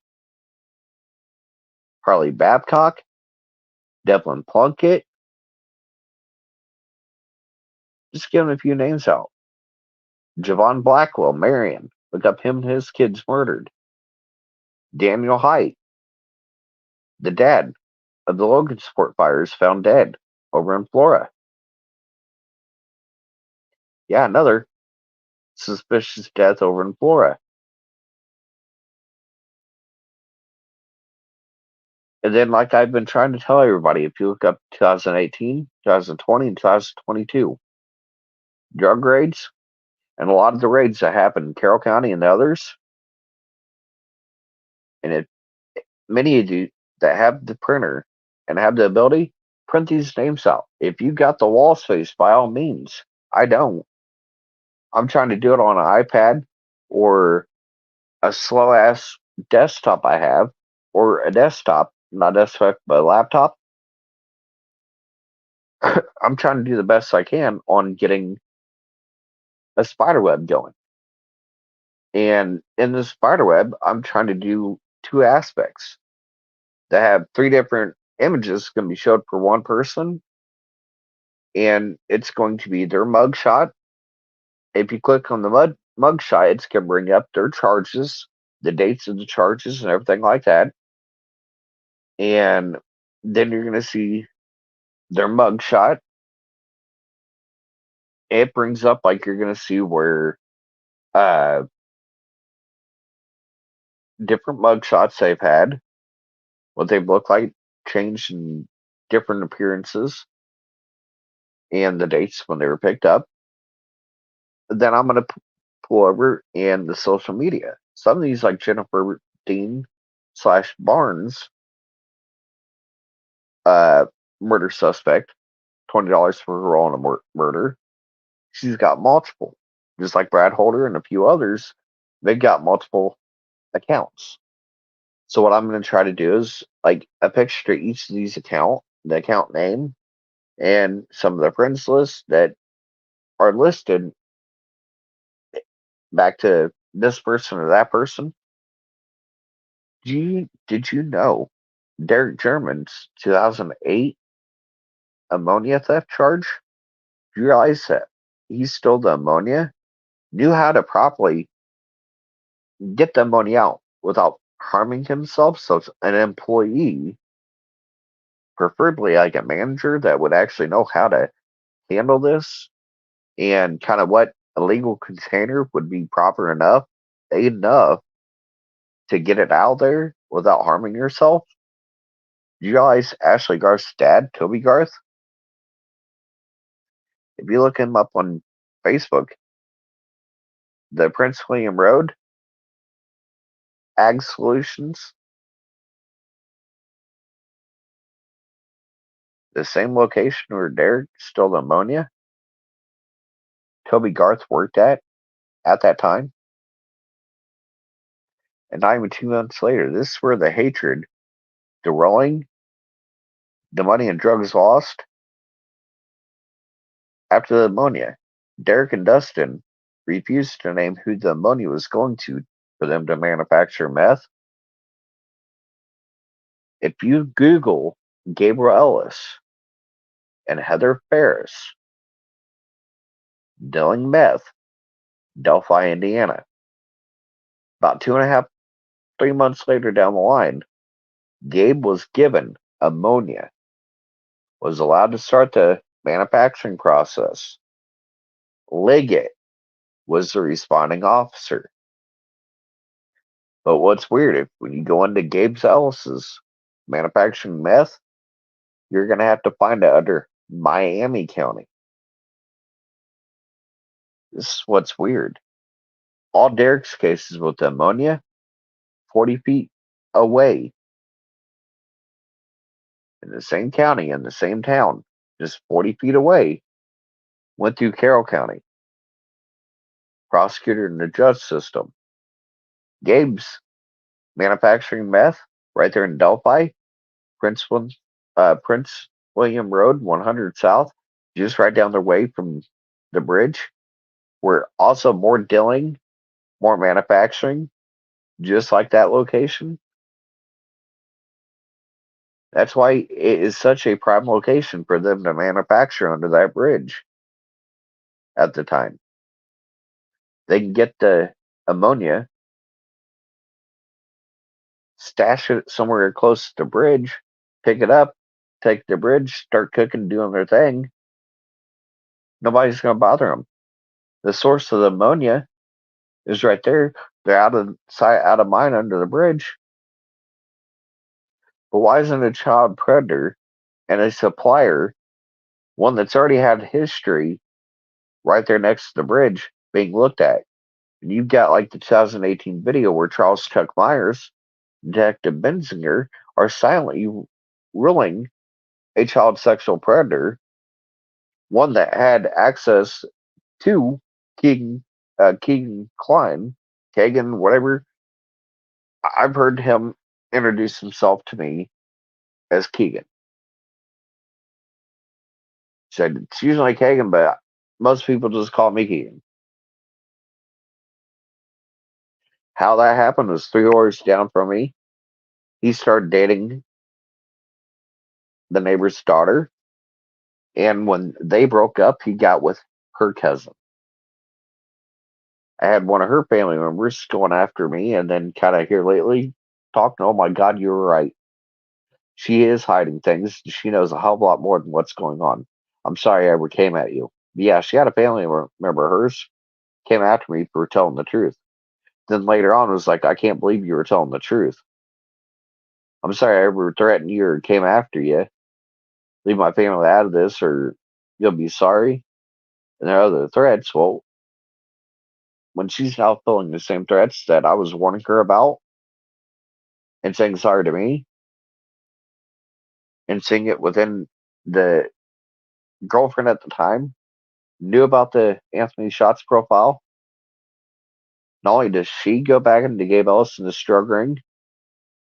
Harley Babcock, Devlin Plunkett, just giving a few names out. Javon Blackwell, Marion, look up him and his kids murdered. Daniel Height, the dad of the Logan Sport fires, found dead over in Florida. Yeah, another suspicious death over in Florida. And then, like I've been trying to tell everybody, if you look up 2018, 2020, and 2022, drug raids, and a lot of the raids that happened in Carroll County and the others, and many of you that have the printer and have the ability, Print these names out. If you got the wall space, by all means. I don't. I'm trying to do it on an iPad or a slow ass desktop I have, or a desktop, not desktop, but a laptop. I'm trying to do the best I can on getting a spider web going. And in the spider web, I'm trying to do two aspects that have three different images going to be showed for one person, and it's going to be their mugshot. If you click on the mugshot, it's going to bring up their charges, the dates of the charges, and everything like that. And then you're going to see their mugshot. It brings up like you're going to see where uh, different mugshots they've had, what they've looked like, changed in different appearances, and the dates when they were picked up. Then I'm going to pull over in the social media. Some of these, like Jennifer Dean slash Barnes, uh, murder suspect, $20 for her role in a murder. She's got multiple, just like Brad Holder and a few others. They've got multiple accounts. So what I'm going to try to do is like a picture to each of these the account name, and some of the friends list that are listed back to this person or that person. Did you know Derek German's 2008 ammonia theft charge? Do you realize that he stole the ammonia, knew how to properly get the ammonia out without harming himself? So it's an employee, preferably like a manager, that would actually know how to handle this and kind of what a legal container would be proper enough to get it out there without harming yourself. Do you realize Ashley Garth's dad, Toby Garth? If you look him up on Facebook, the Prince William Road Ag Solutions, the same location where Derek stole the ammonia, Toby Garth worked at that time. And not even 2 months later, this is where the hatred, the rolling, the money and drugs lost after the ammonia. Derek and Dustin refused to name who the ammonia was going to for them to manufacture meth. If you Google Gabriel Ellis and Heather Ferris dealing meth, Delphi, Indiana, about 2.5, 3 months later down the line, Gabe was given ammonia, was allowed to start the manufacturing process. Liggett was the responding officer. But what's weird, if when you go into Gabe Ellis's manufacturing meth, you're going to have to find it under Miami County. This is what's weird. All Derek's cases with ammonia, 40 feet away, in the same county, in the same town, just 40 feet away, went through Carroll County, prosecutor in the judge system. Gabe's manufacturing meth right there in Delphi, Prince, Prince William Road, 100 South, just right down the way from the bridge, where also more dealing, more manufacturing, just like that location. That's why it is such a prime location for them to manufacture under that bridge at the time. They can get the ammonia, stash it somewhere close to the bridge, pick it up, take the bridge, start cooking, doing their thing. Nobody's going to bother them. The source of the ammonia is right there. They're out of sight, out of mind under the bridge. But why isn't a child predator and a supplier, one that's already had history, right there next to the bridge, being looked at? And you've got like the 2018 video where Charles Chuck Myers, Detective Benzinger, are silently ruling a child sexual predator, one that had access to King Keegan Klein, Kagan, whatever. I've heard him introduce himself to me as Keegan. Said it's usually Kagan, but most people just call me Keegan. How that happened was 3 doors down from me. He started dating the neighbor's daughter, and when they broke up, he got with her cousin. I had one of her family members going after me, and then kind of here lately talking, oh my God, you were right. She is hiding things. She knows a hell of a lot more than what's going on. I'm sorry I ever came at you. Yeah, she had a family member of hers came after me for telling the truth. Then later on was like, I can't believe you were telling the truth. I'm sorry I ever threatened you or came after you. Leave my family out of this or you'll be sorry. And there are other threats. Well, when she's now filling the same threats that I was warning her about and saying sorry to me and seeing it within the girlfriend at the time knew about the Anthony Shots profile. Not only does she go back into Gabe Ellison's drug ring,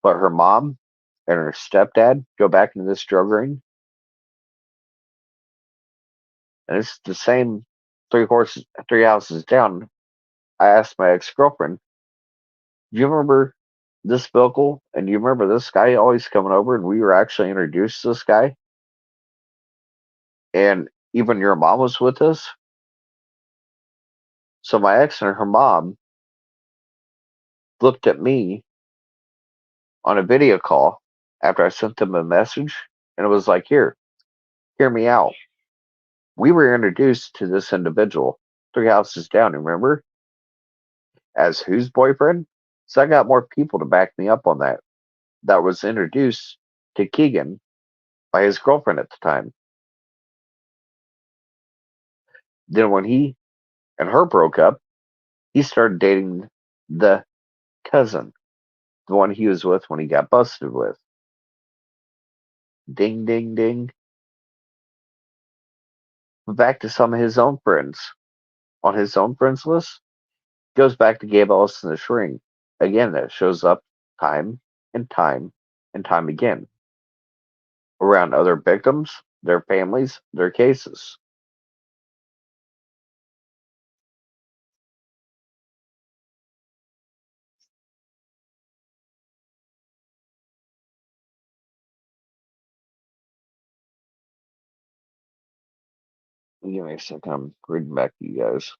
but her mom and her stepdad go back into this drug ring. And it's the same three houses down. I asked my ex girlfriend, do you remember this vehicle? And you remember this guy always coming over? And we were actually introduced to this guy. And even your mom was with us. So my ex and her mom looked at me on a video call after I sent them a message. And it was like, here, hear me out. We were introduced to this individual 3 houses down, remember? As whose boyfriend? So I got more people to back me up on that. That was introduced to Keegan by his girlfriend at the time. Then when he and her broke up, he started dating the cousin, the one he was with when he got busted with. Ding, ding, ding. Back to some of his own friends. On his own friends list, goes back to Gabe Ellis and the Shrink. Again, that shows up time and time and time again around other victims, their families, their cases. Give me a second. I'm reading back to you guys.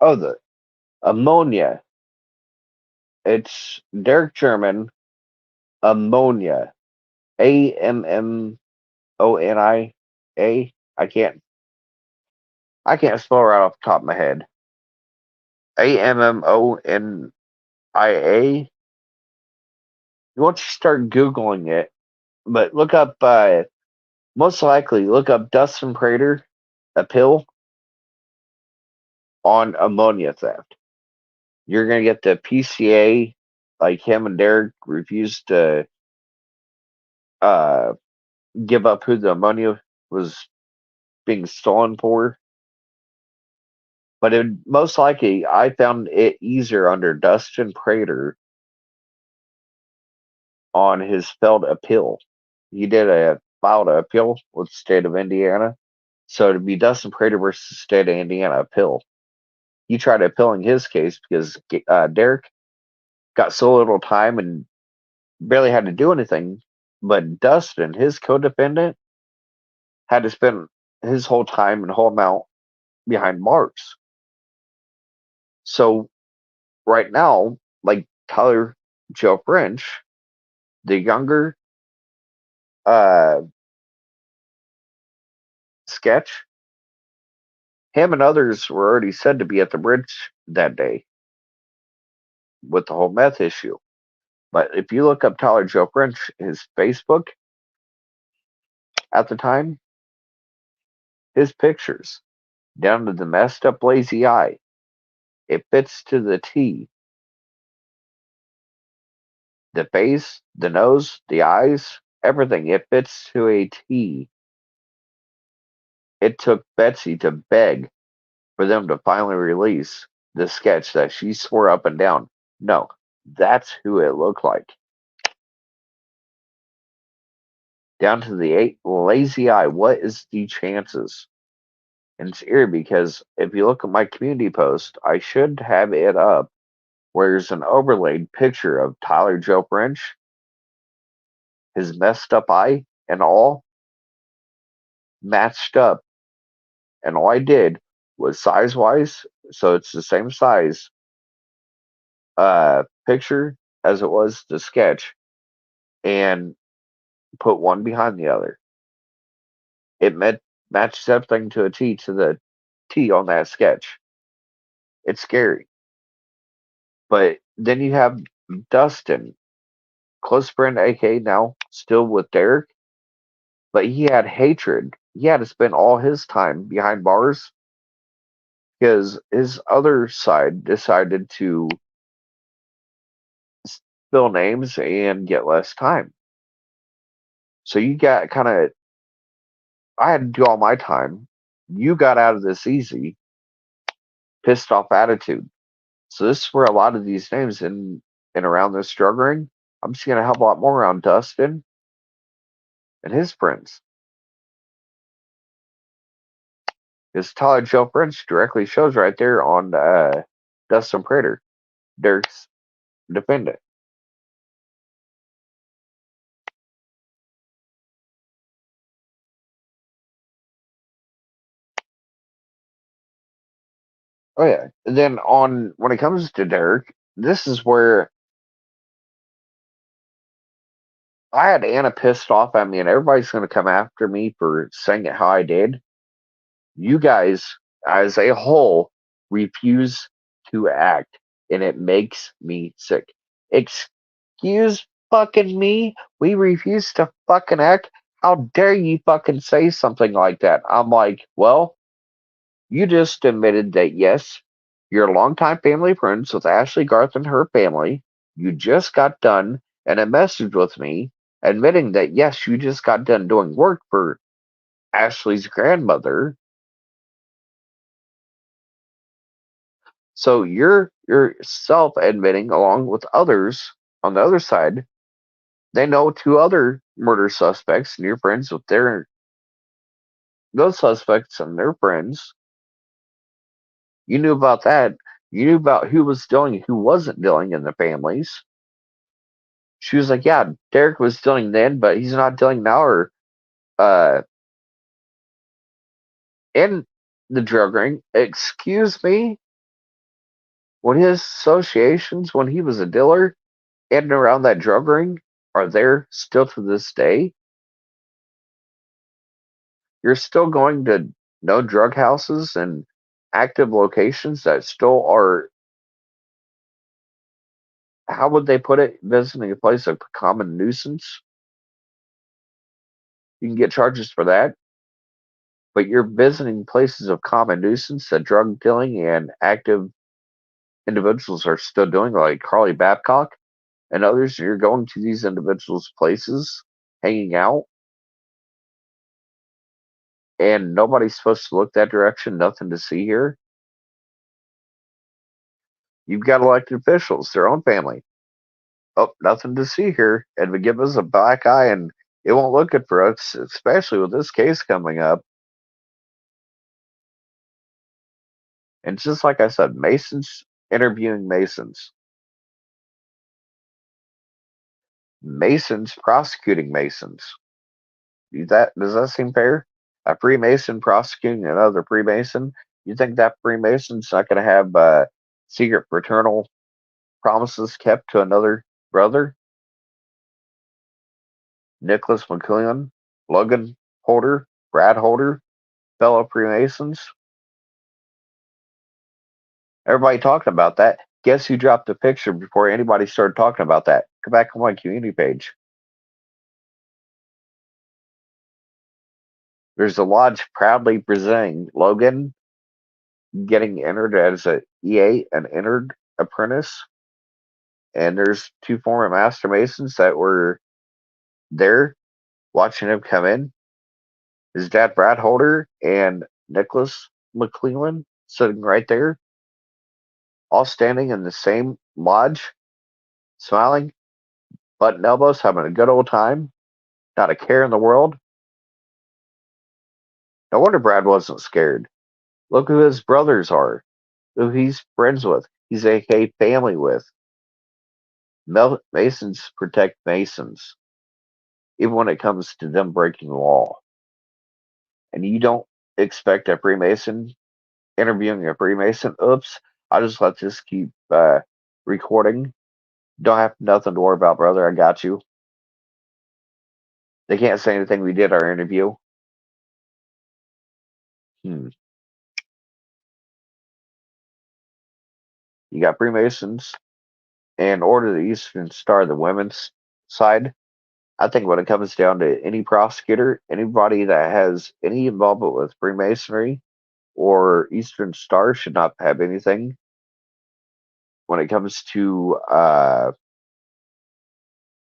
Oh, the ammonia. It's Derek Sherman, ammonia. AMMONIA. I can't spell right off the top of my head. AMMONIA. Once you start Googling it, but look up most likely look up Dustin Prater, a pill on ammonia theft. You're gonna get the PCA, like him and Derek refused to uh give up who the ammonia was being stolen for. But it most likely I found it easier under Dustin Prater on his failed appeal. He did a filed an appeal with the state of Indiana. So it'd be Dustin Prater versus the state of Indiana appeal. He tried appealing his case because Derek got so little time and barely had to do anything. But Dustin, his co-defendant, had to spend his whole time and whole amount behind bars. So right now, like Tyler Joe French, the younger uh, sketch, him and others were already said to be at the bridge that day. with the whole meth issue. But if you look up Tyler Joe French, his Facebook at the time, his pictures, down to the messed up lazy eye, it fits to the T. The face, the nose, the eyes, everything, it fits to a T. It took Betsy to beg for them to finally release the sketch that she swore up and down. No, that's who it looked like. Down to the eight lazy eye. What is the chances? And it's eerie because if you look at my community post, I should have it up where there's an overlaid picture of Tyler Joe French, his messed up eye and all matched up. And all I did was size wise, so it's the same size picture as it was the sketch, and put one behind the other. It matches everything to a T to the T on that sketch. It's scary. But then you have Dustin, close friend, aka now still with Derek, but he had hatred. He had to spend all his time behind bars because his other side decided to spill names and get less time. So you got kind of, I had to do all my time. You got out of this easy, pissed off attitude. So this is where a lot of these names in and around this drug ring, I'm just gonna help a lot more around Dustin and his friends. Because Tyler Joe French directly shows right there on Dustin Prater, Derek's defendant. Oh yeah. And then on when it comes to Derek, this is where I had Anna pissed off at me, and everybody's gonna come after me for saying it how I did. You guys, as a whole, refuse to act, and it makes me sick. Excuse fucking me? We refuse to fucking act? How dare you fucking say something like that? I'm like, well, you just admitted that yes, you're longtime family friends with Ashley Garth and her family. You just got done and a message with me admitting that yes, you just got done doing work for Ashley's grandmother. So you're yourself admitting, along with others on the other side, they know two other murder suspects, and you're friends with their those suspects and their friends. You knew about that. You knew about who was dealing, who wasn't dealing in the families. She was like, "Yeah, Derek was dealing then, but he's not dealing now, or uh, in the drug ring." Excuse me. When his associations, when he was a dealer, in and around that drug ring are there still to this day. You're still going to no drug houses and active locations that still are, how would they put it, visiting a place of common nuisance. You can get charges for that, but you're visiting places of common nuisance that drug dealing and active individuals are still doing, like Carly Babcock and others. You're going to these individuals' places, hanging out, and nobody's supposed to look that direction. Nothing to see here. You've got elected officials, their own family. Oh, nothing to see here. And would give us a black eye, and it won't look good for us, especially with this case coming up. And just like I said, Masons interviewing Masons, Masons prosecuting Masons. Does that seem fair? A Freemason prosecuting another Freemason. You think that Freemason's not going to have secret fraternal promises kept to another brother? Nicholas McCullion, Logan Holder, Brad Holder, fellow Freemasons. Everybody talking about that. Guess who dropped the picture before anybody started talking about that? Go back on my community page. There's a lodge proudly presenting Logan getting entered as a EA, an entered apprentice, and there's two former master masons that were there watching him come in. His dad, Brad Holder, and Nicholas McClellan sitting right there, all standing in the same lodge, smiling, button elbows, having a good old time, not a care in the world. No wonder Brad wasn't scared. Look who his brothers are, who he's friends with, he's aka family with. Masons protect Masons, even when it comes to them breaking the law. And you don't expect a Freemason interviewing a Freemason. Oops, I'll just let this keep recording. Don't have nothing to worry about, brother. I got you. They can't say anything. We did our interview. Hmm. You got Freemasons and Order of the Eastern Star, the women's side. I think when it comes down to any prosecutor, anybody that has any involvement with Freemasonry or Eastern Star should not have anything when it comes to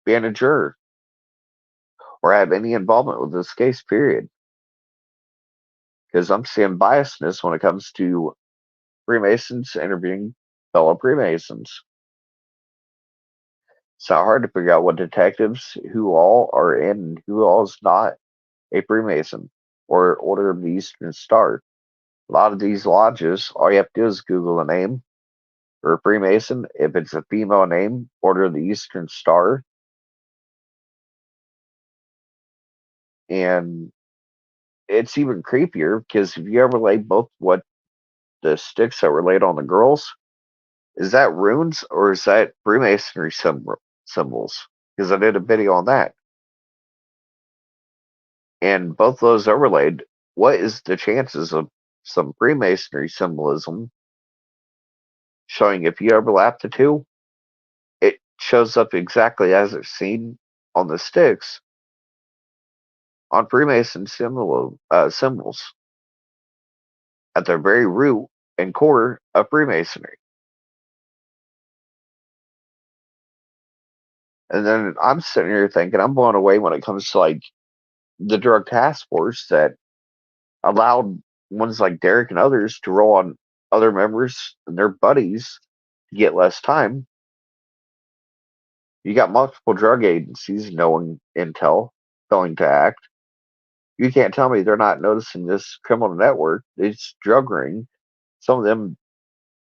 being a juror or have any involvement with this case, period. Because I'm seeing biasness when it comes to Freemasons interviewing fellow Freemasons. It's not hard to figure out what detectives who all are in and who all is not a Freemason or Order of the Eastern Star. A lot of these lodges, all you have to do is Google a name for a Freemason. If it's a female name, Order of the Eastern Star. And it's even creepier because if you ever lay both what the sticks that were laid on the girls, is that runes or is that Freemasonry symbols? Because I did a video on that. And both those overlaid, what is the chances of some Freemasonry symbolism showing if you overlap the two, it shows up exactly as it's seen on the sticks on Freemason symbols at their very root and core of Freemasonry. And then I'm sitting here thinking I'm blown away when it comes to like the drug task force that allowed ones like Derek and others to roll on other members and their buddies to get less time. You got multiple drug agencies knowing intel, failing to act. You can't tell me they're not noticing this criminal network, this drug ring, some of them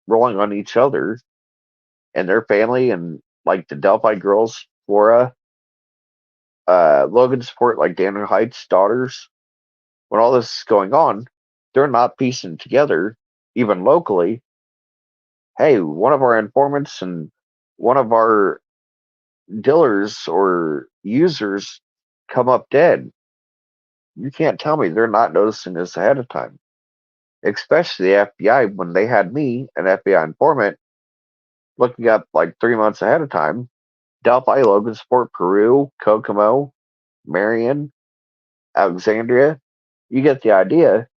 rolling on each other and their family, and like the Delphi girls, Flora, Logan Sport, like Daniel Heights' daughters. When all this is going on, they're not piecing together, even locally. Hey, one of our informants and one of our dealers or users come up dead. You can't tell me they're not noticing this ahead of time. Especially the FBI when they had me, an FBI informant, looking up like 3 months ahead of time. Delphi, Logansport, Peru, Kokomo, Marion, Alexandria. You get the idea.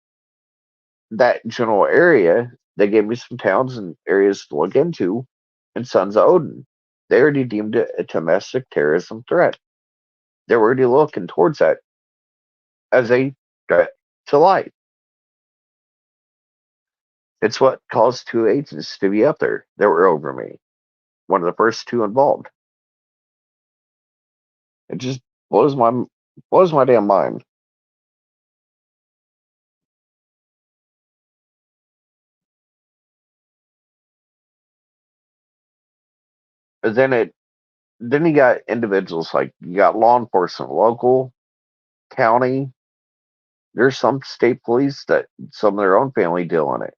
That general area, they gave me some towns and areas to look into in Sons of Odin. They already deemed it a domestic terrorism threat. They're already looking towards that as a threat to life. It's what caused two agents to be up there that were over me. One of the first two involved. It just blows my damn mind. But then you got individuals like you got law enforcement, local, county. There's some state police that some of their own family deal in it.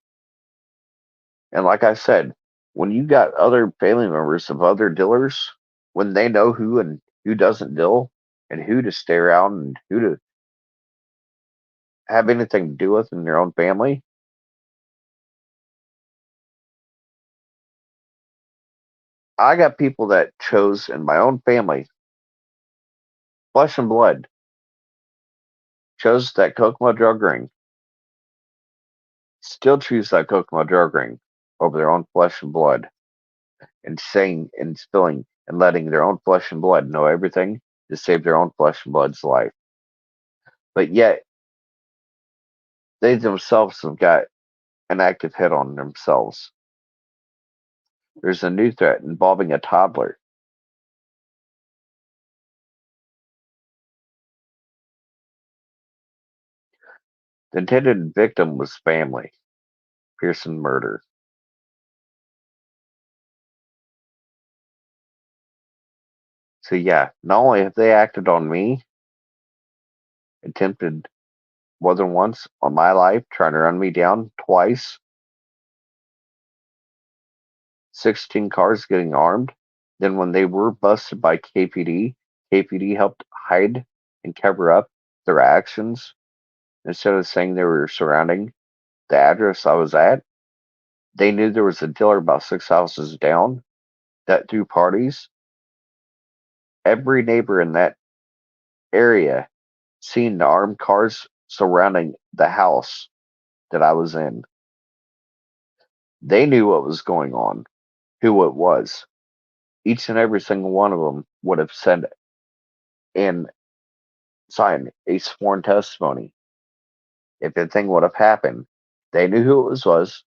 And like I said, when you got other family members of other dealers, when they know who and who doesn't deal and who to stay around and who to have anything to do with in their own family, I got people that chose in my own family, flesh and blood, chose that Kokomo drug ring, still choose that Kokomo drug ring over their own flesh and blood, and saying and spilling and letting their own flesh and blood know everything to save their own flesh and blood's life. But yet, they themselves have got an active hit on themselves. There's a new threat involving a toddler. The intended victim was family. Pearson murder. So yeah, not only have they acted on me, attempted more than once on my life, trying to run me down twice, 16 cars getting armed. Then when they were busted by KPD helped hide and cover up their actions instead of saying they were surrounding the address I was at. They knew there was a dealer about 6 houses down that threw parties. Every neighbor in that area seen the armed cars surrounding the house that I was in. They knew what was going on, who it was. Each and every single one of them would have said and signed a sworn testimony if the thing would have happened. They knew who it was.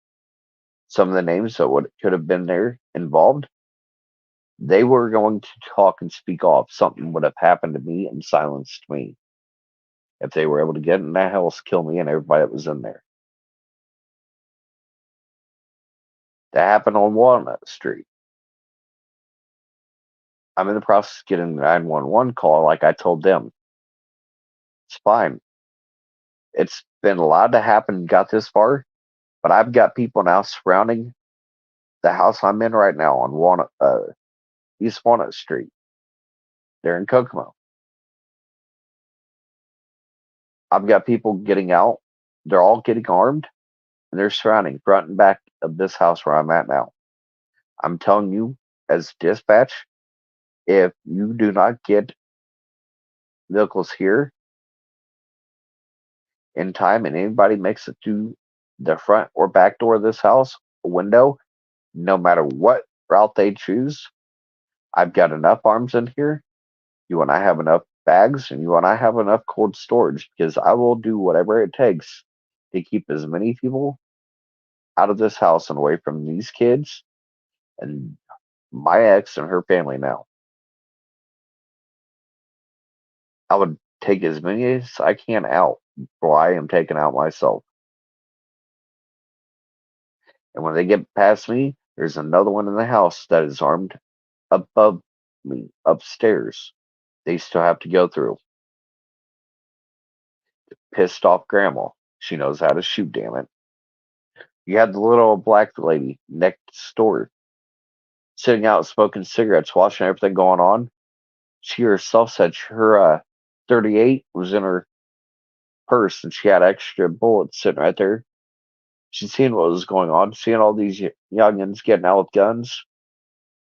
Some of the names that would could have been there involved. They were going to talk and speak off. Something would have happened to me and silenced me if they were able to get in that house, kill me and everybody that was in there. That happened on Walnut Street. I'm in the process of getting the 911 call, like I told them. It's fine. It's been a lot to happen, got this far, but I've got people now surrounding the house I'm in right now on East Walnut Street. They're in Kokomo. I've got people getting out. They're all getting armed, and they're surrounding front and back of this house where I'm at now. I'm telling you, as dispatch, if you do not get vehicles here in time and anybody makes it to the front or back door of this house, a window, no matter what route they choose, I've got enough arms in here. You and I have enough bags, and you and I have enough cold storage because I will do whatever it takes to keep as many people out of this house and away from these kids and my ex and her family now. I would take as many as I can out before I am taken out myself. And when they get past me, there's another one in the house that is armed above me, upstairs. They still have to go through. Pissed off grandma. She knows how to shoot, damn it. You had the little black lady next door sitting out smoking cigarettes, watching everything going on. She herself said her 38 was in her purse and she had extra bullets sitting right there. She'd seen what was going on, seeing all these youngins getting out with guns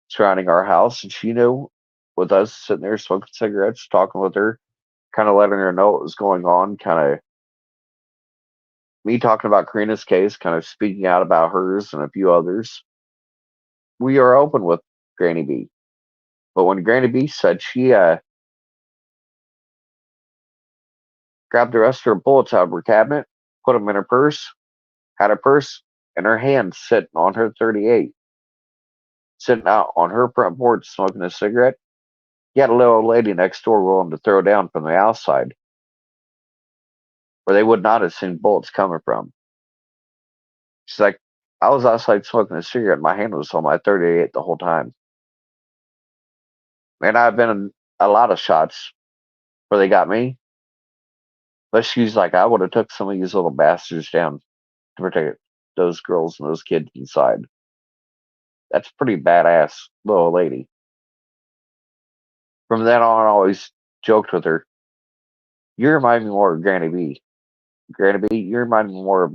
surrounding our house, and she knew with us sitting there smoking cigarettes, talking with her, kind of letting her know what was going on, kind of me talking about Karina's case, kind of speaking out about hers and a few others. We are open with Granny B. But when Granny B said she grabbed the rest of her bullets out of her cabinet, put them in her purse, had her purse in her hand sitting on her 38, sitting out on her front porch smoking a cigarette. You had a little old lady next door willing to throw down from the outside where they would not have seen bullets coming from. She's like, I was outside smoking a cigarette. My hand was on my 38 the whole time. Man, I've been in a lot of shots where they got me. But she's like, I would have took some of these little bastards down to protect those girls and those kids inside. That's pretty badass little lady. From then on, I always joked with her, you remind me more of Granny B. Granny B, you remind me more of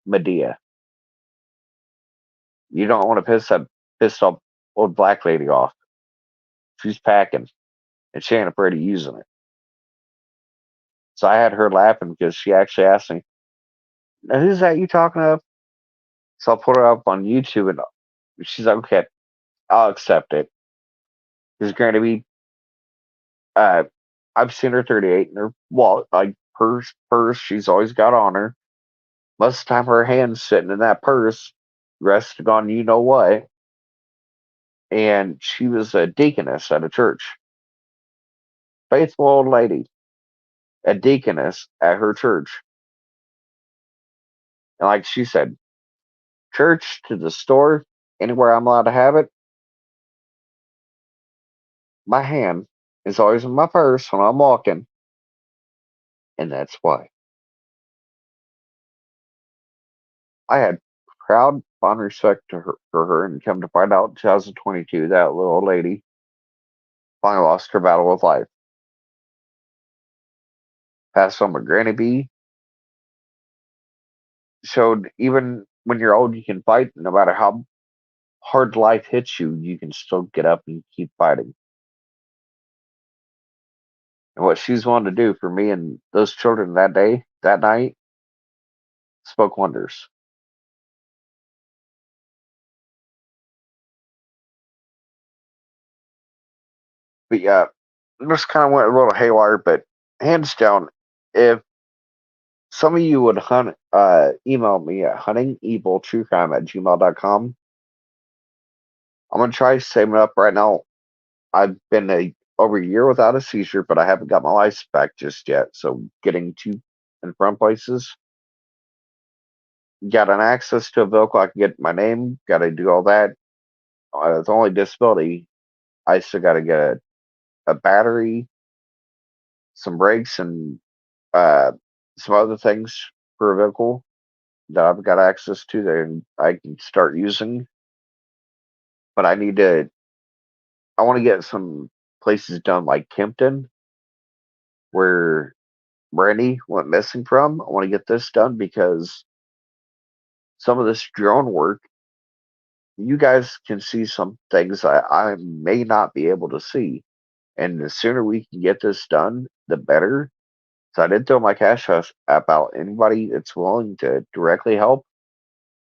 Medea. You don't want to piss that pissed off old black lady off. She's packing, and she ain't afraid of using it. So I had her laughing because she actually asked me, "Now, who's that you talking of?" So I put her up on YouTube, and she's like, "Okay, I'll accept it." There's going to be, uh, I've seen her 38 in her wallet, like purse she's always got on her. Most of the time, her hand's sitting in that purse, resting on you know what. And she was a deaconess at a church, faithful old lady, a deaconess at her church. And like she said, church to the store, anywhere I'm allowed to have it, my hand is always in my purse when I'm walking, and that's why I had proud, fond respect to her, for her, and come to find out in 2022 that little old lady finally lost her battle with life. Passed on with Granny B, showed even when you're old, you can fight, no matter how hard life hits you, you can still get up and keep fighting. And what she's wanted to do for me and those children that day, that night, spoke wonders. But yeah, this kind of went a little haywire, but hands down, if some of you would email me at huntingeviltruecrime@gmail.com. I'm going to try saving up right now. I've been over a year without a seizure, but I haven't got my license back just yet. So getting to and from places, got an access to a vehicle, I can get my name, got to do all that. The only disability, I still got to get a battery, some brakes, and uh, some other things for a vehicle that I've got access to that I can start using. But I want to get some places done like Kempton, where Brandy went missing from. I want to get this done because some of this drone work, you guys can see some things I may not be able to see. And the sooner we can get this done, the better. So I did throw my app out. Anybody that's willing to directly help,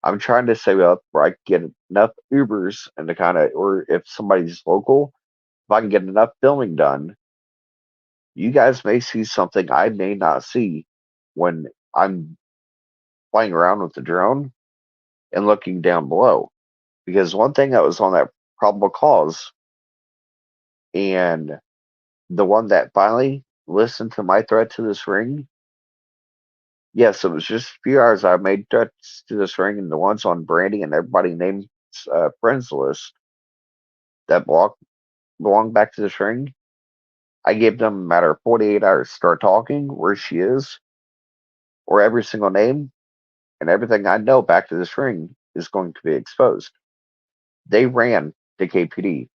I'm trying to save up where I can get enough Ubers and to kind of, or if somebody's local, if I can get enough filming done, you guys may see something I may not see when I'm flying around with the drone and looking down below. Because one thing that was on that probable cause, and the one that finally listened to my threat to this ring, yes, it was just a few hours I made threats to this ring, and the ones on Brandy and everybody named friends list that belong back to this ring, I gave them a matter of 48 hours to start talking where she is, or every single name, and everything I know back to this ring is going to be exposed. They ran to KPD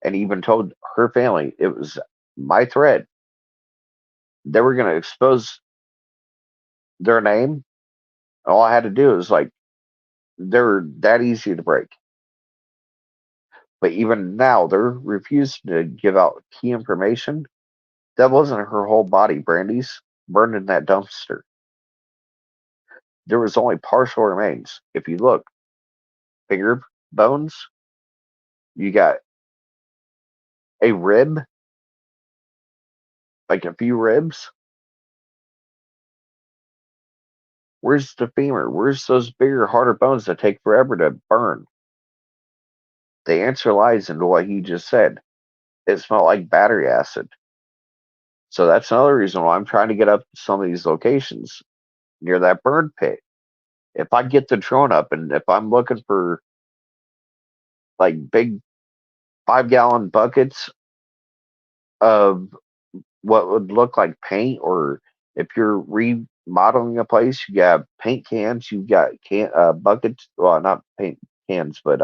and even told her family it was my threat. They were going to expose their name. All I had to do was like, they're that easy to break. But even now, they're refusing to give out key information. That wasn't her whole body, Brandy's, burned in that dumpster. There was only partial remains. If you look, finger bones, you got a rib, like a few ribs. Where's the femur? Where's those bigger, harder bones that take forever to burn? The answer lies into what he just said. It smelled like battery acid. So that's another reason why I'm trying to get up to some of these locations near that burn pit. If I get the drone up and if I'm looking for like big 5-gallon buckets of what would look like paint, or if you're remodeling a place, you got paint cans, you got buckets, well, not paint cans, but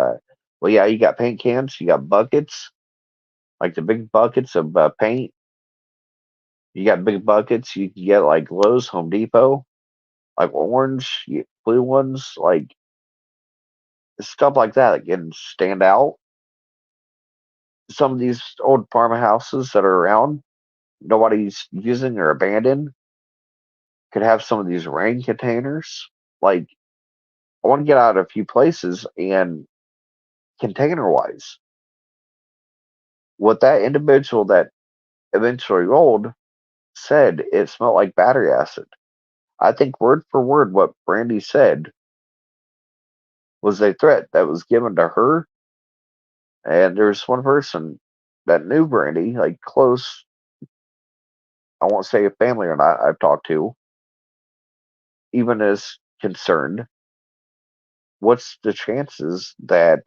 well, yeah, you got paint cans, you got buckets, like the big buckets of paint. You got big buckets you can get like Lowe's, Home Depot, like orange, blue ones, like stuff like that can stand out. some of these old farmhouses that are around, nobody's using or abandoned, could have some of these rain containers. Like, I want to get out a few places, and container wise, what that individual that eventually rolled said, it smelled like battery acid. I think word for word what Brandy said was a threat that was given to her. And there's one person that knew Brandy, like close, I won't say a family or not, I've talked to, even as concerned, what's the chances that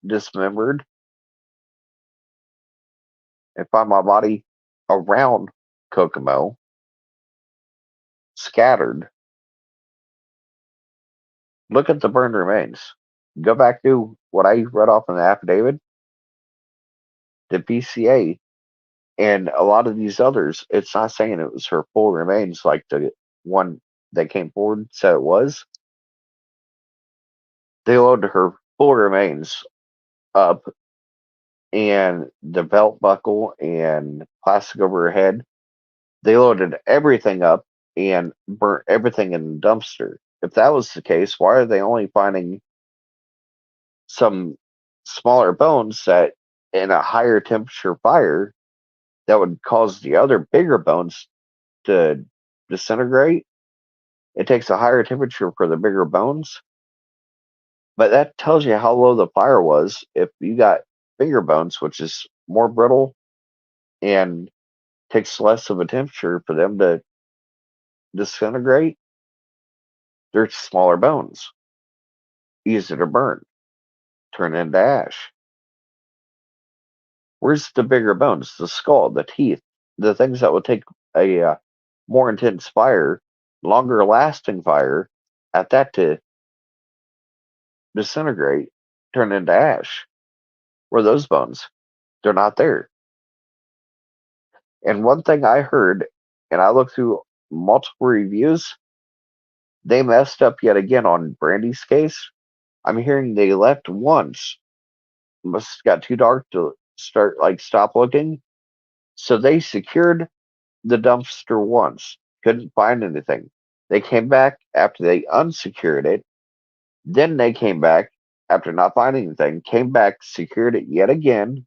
dismembered and find my body around Kokomo, scattered? Look at the burned remains. Go back to what I read off in the affidavit. The BCA and a lot of these others, it's not saying it was her full remains like the one that came forward said it was. They loaded her full remains up, and the belt buckle and plastic over her head. They loaded everything up and burnt everything in the dumpster. If that was the case, why are they only finding some smaller bones that in a higher temperature fire that would cause the other bigger bones to disintegrate? It takes a higher temperature for the bigger bones, but that tells you how low the fire was. If you got bigger bones, which is more brittle and takes less of a temperature for them to disintegrate, they're smaller bones, easier to burn, turn into ash. Where's the bigger bones? The skull, the teeth, the things that would take a more intense fire, longer lasting fire, at that to disintegrate, turn into ash. Where are those bones? They're not there. And one thing I heard, and I looked through multiple reviews, they messed up yet again on Brandy's case. I'm hearing they left once. Must have got too dark to stop looking. So they secured the dumpster once, couldn't find anything. They came back after they unsecured it. Then they came back after not finding anything, came back, secured it yet again.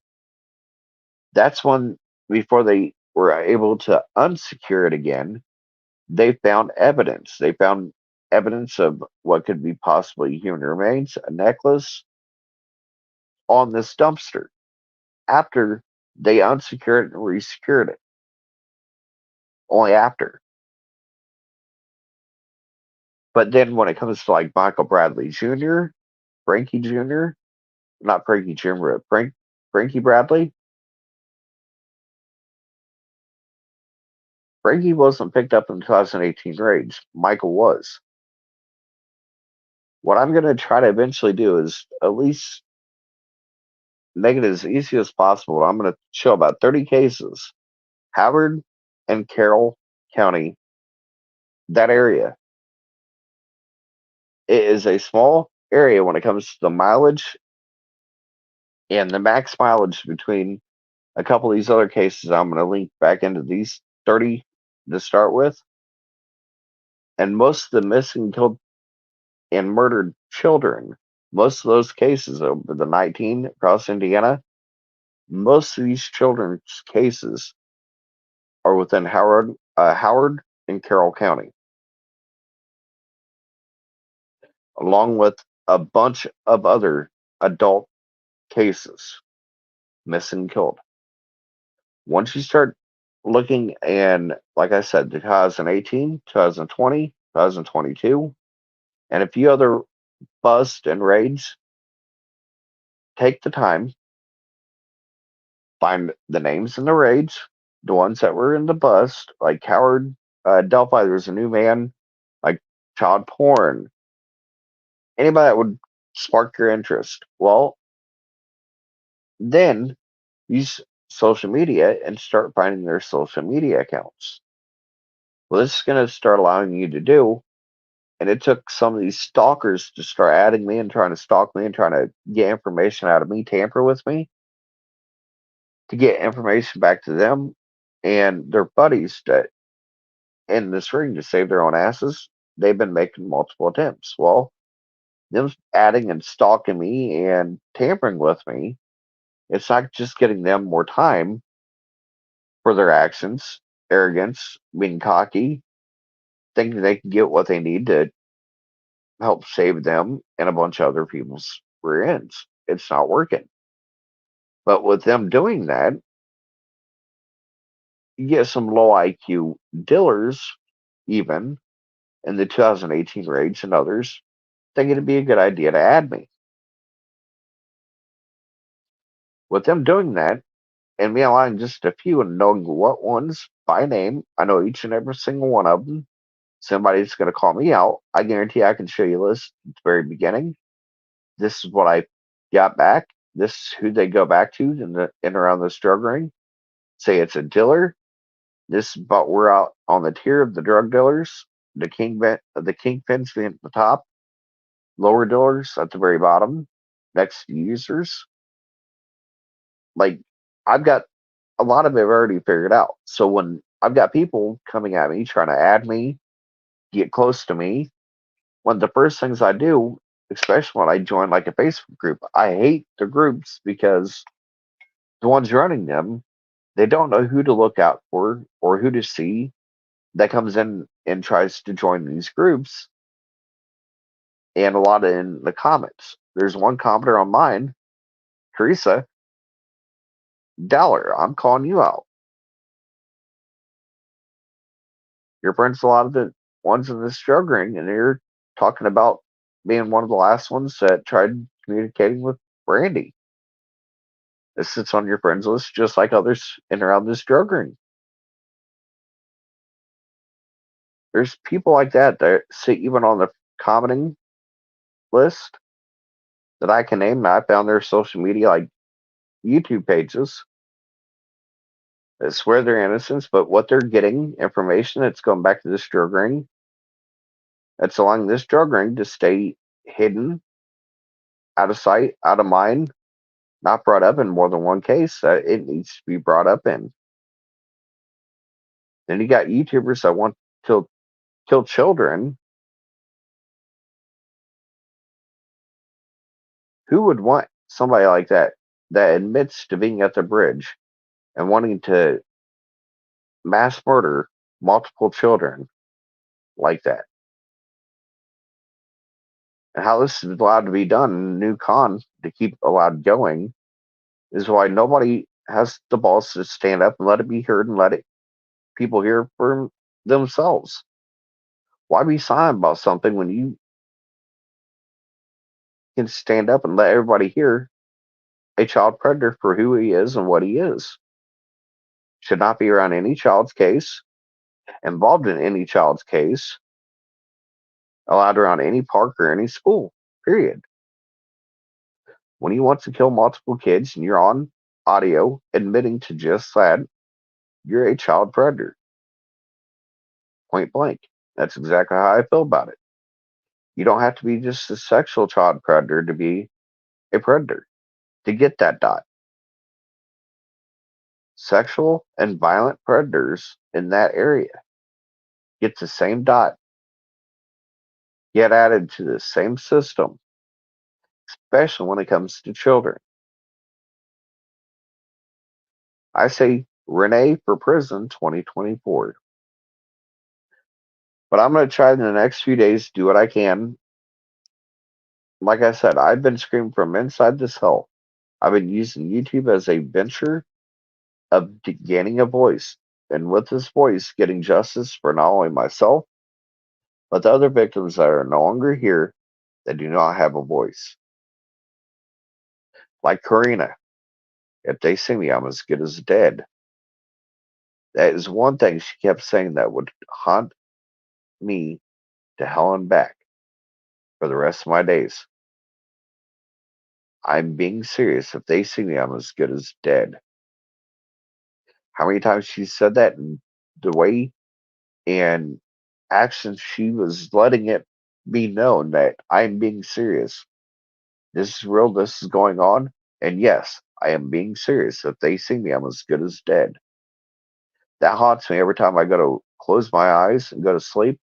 That's when, before they were able to unsecure it again, they found evidence. They found evidence of what could be possibly human remains, a necklace, on this dumpster after they unsecured it and resecured it. Only after. But then when it comes to like Michael Bradley Jr., Frankie Jr., not Frankie Jr., but Frankie Bradley, Frankie wasn't picked up in the 2018 raids. Michael was. What I'm going to try to eventually do is at least make it as easy as possible. I'm going to show about 30 cases, Howard and Carroll County, that area. It is a small area when it comes to the mileage, and the max mileage between a couple of these other cases I'm going to link back into these 30 to start with. And most of the missing, killed, and murdered children, most of those cases over the 19 across Indiana, most of these children's cases are within Howard and Carroll County, along with a bunch of other adult cases, missing, killed. Once you start looking, and like I said, 2018, 2020, 2022, and a few other busts and raids, take the time, find the names in the raids, the ones that were in the bust, like Howard, Delphi, there was a new man, like child porn, anybody that would spark your interest. Well, then use social media and start finding their social media accounts. Well, this is going to start allowing you to do And it took some of these stalkers to start adding me and trying to stalk me and trying to get information out of me, tamper with me, to get information back to them and their buddies that in this ring to save their own asses. They've been making multiple attempts. Well, them adding and stalking me and tampering with me, it's not just getting them more time for their actions, arrogance, being cocky, thinking they can get what they need to help save them and a bunch of other people's rear ends. It's not working. But with them doing that, you get some low IQ dillers, even in the 2018 raids and others, think it'd be a good idea to add me. With them doing that, and me allowing just a few and knowing what ones by name, I know each and every single one of them. Somebody's going to call me out. I guarantee I can show you a list at the very beginning. This is what I got back. This is who they go back to in around this drug ring. Say it's a dealer. This, but we're out on the tier of the drug dealers. The kingpins being at the top, lower dealers at the very bottom, next to users. Like I've got a lot of it already figured out. So when I've got people coming at me trying to add me, get close to me, one of the first things I do, especially when I join like a Facebook group, I hate the groups because the ones running them, they don't know who to look out for or who to see that comes in and tries to join these groups. And a lot in the comments. There's one commenter on mine, Teresa Dollar. I'm calling you out. You're friends with a lot of the ones in this drug ring, and you're talking about being one of the last ones that tried communicating with Brandy. This sits on your friends list just like others in around this drug ring. There's people like that sit even on the commenting list that I can name. I found their social media, like YouTube pages, that swear their innocence, but what they're getting information that's going back to this drug ring, that's allowing this drug ring to stay hidden, out of sight, out of mind, not brought up in more than one case that it needs to be brought up in. Then you got YouTubers that want to kill children. Who would want somebody like that that admits to being at the bridge and wanting to mass murder multiple children like that? And how this is allowed to be done in New Con to keep allowed going is why nobody has the balls to stand up and let it be heard and let it people hear for themselves. Why be silent about something when you can stand up and let everybody hear a child predator for who he is and what he is? Should not be around any child's case, involved in any child's case, allowed around any park or any school, period. When he wants to kill multiple kids and you're on audio admitting to just that, you're a child predator. Point blank. That's exactly how I feel about it. You don't have to be just a sexual child predator to be a predator, to get that dot. Sexual and violent predators in that area get the same dot, get added to the same system, especially when it comes to children. I say Renee for prison 2024. But I'm going to try in the next few days to do what I can. Like I said, I've been screaming from inside this hell. I've been using YouTube as a venture of gaining a voice. And with this voice, getting justice for not only myself, but the other victims that are no longer here that do not have a voice. Like Karina. If they see me, I'm as good as dead. That is one thing she kept saying that would haunt me to hell and back for the rest of my days. I'm being serious. If they see me, I'm as good as dead. How many times she said that, and the way and actions she was letting it be known that I'm being serious. This is real, this is going on, and yes, I am being serious. If they see me, I'm as good as dead. That haunts me every time I go to close my eyes and go to sleep,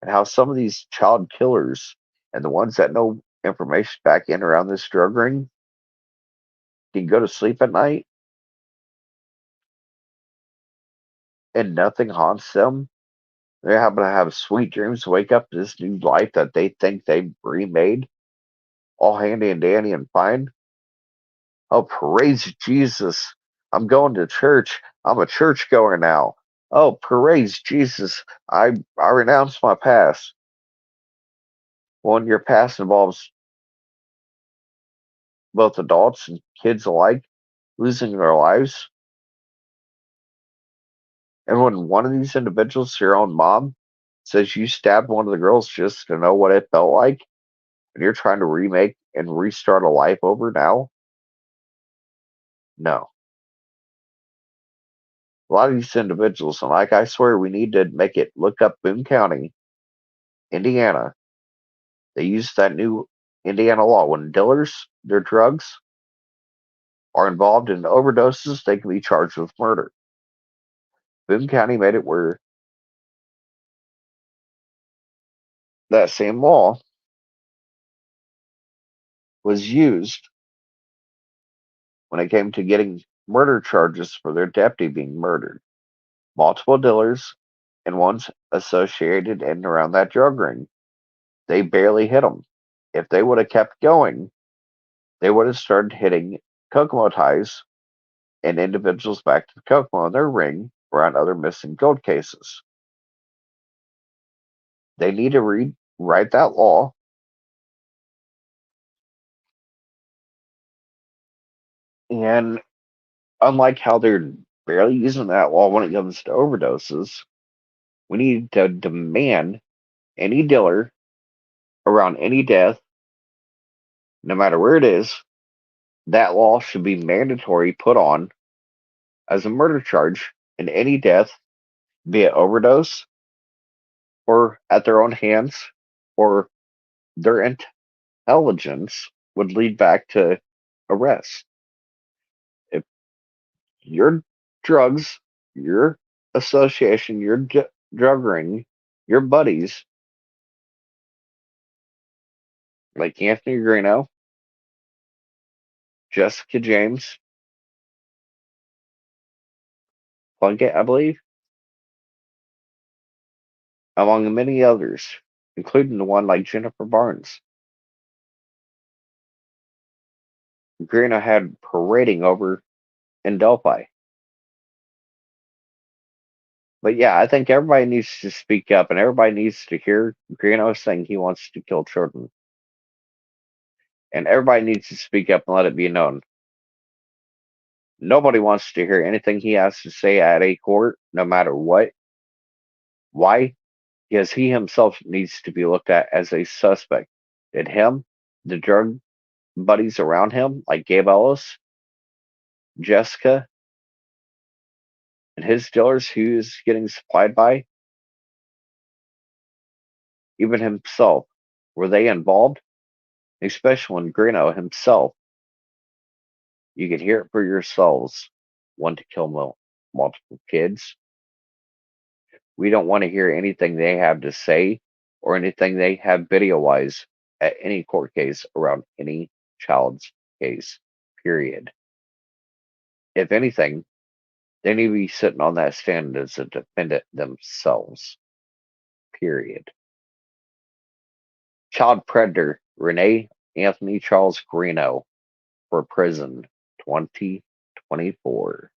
and how some of these child killers and the ones that know information back in around this drug ring can go to sleep at night and nothing haunts them. They happen to have sweet dreams, wake up to this new life that they think they've remade, all handy and dandy and fine. Oh, praise Jesus. I'm going to church. I'm a churchgoer now. Oh, praise Jesus. I renounce my past. When your past involves both adults and kids alike losing their lives, and when one of these individuals, your own mom, says you stabbed one of the girls just to know what it felt like, and you're trying to remake and restart a life over now, no. A lot of these individuals, and like I swear, we need to make it look up Boone County, Indiana. They use that new Indiana law. When dealers, their drugs, are involved in overdoses, they can be charged with murder. Boone County made it where that same law was used when it came to getting murder charges for their deputy being murdered. Multiple dealers and ones associated in and around that drug ring. They barely hit them. If they would have kept going, they would have started hitting Kokomo ties and individuals back to the Kokomo in their ring around other missing gold cases. They need to rewrite that law, and unlike how they're barely using that law when it comes to overdoses, we need to demand any dealer around any death, no matter where it is, that law should be mandatory put on as a murder charge in any death, be it overdose or at their own hands, or their intelligence would lead back to arrest. If your drugs, your association, your drug ring, your buddies, like Anthony Greeno, Jessica James, Plunkett, I believe, among many others, including the one like Jennifer Barnes. Greeno had parading over in Delphi. But yeah, I think everybody needs to speak up and everybody needs to hear Greeno saying he wants to kill children. And everybody needs to speak up and let it be known. Nobody wants to hear anything he has to say at a court, no matter what. Why? Because he himself needs to be looked at as a suspect. Did him, the drug buddies around him, like Gabe Ellis, Jessica, and his dealers who he's getting supplied by, even himself, were they involved? Especially when Greeno himself, you can hear it for yourselves, want to kill multiple kids. We don't want to hear anything they have to say or anything they have video wise at any court case around any child's case, period. If anything, they need to be sitting on that stand as a defendant themselves, period. Child predator Renee Anthony Charles Greeno for prison 2024.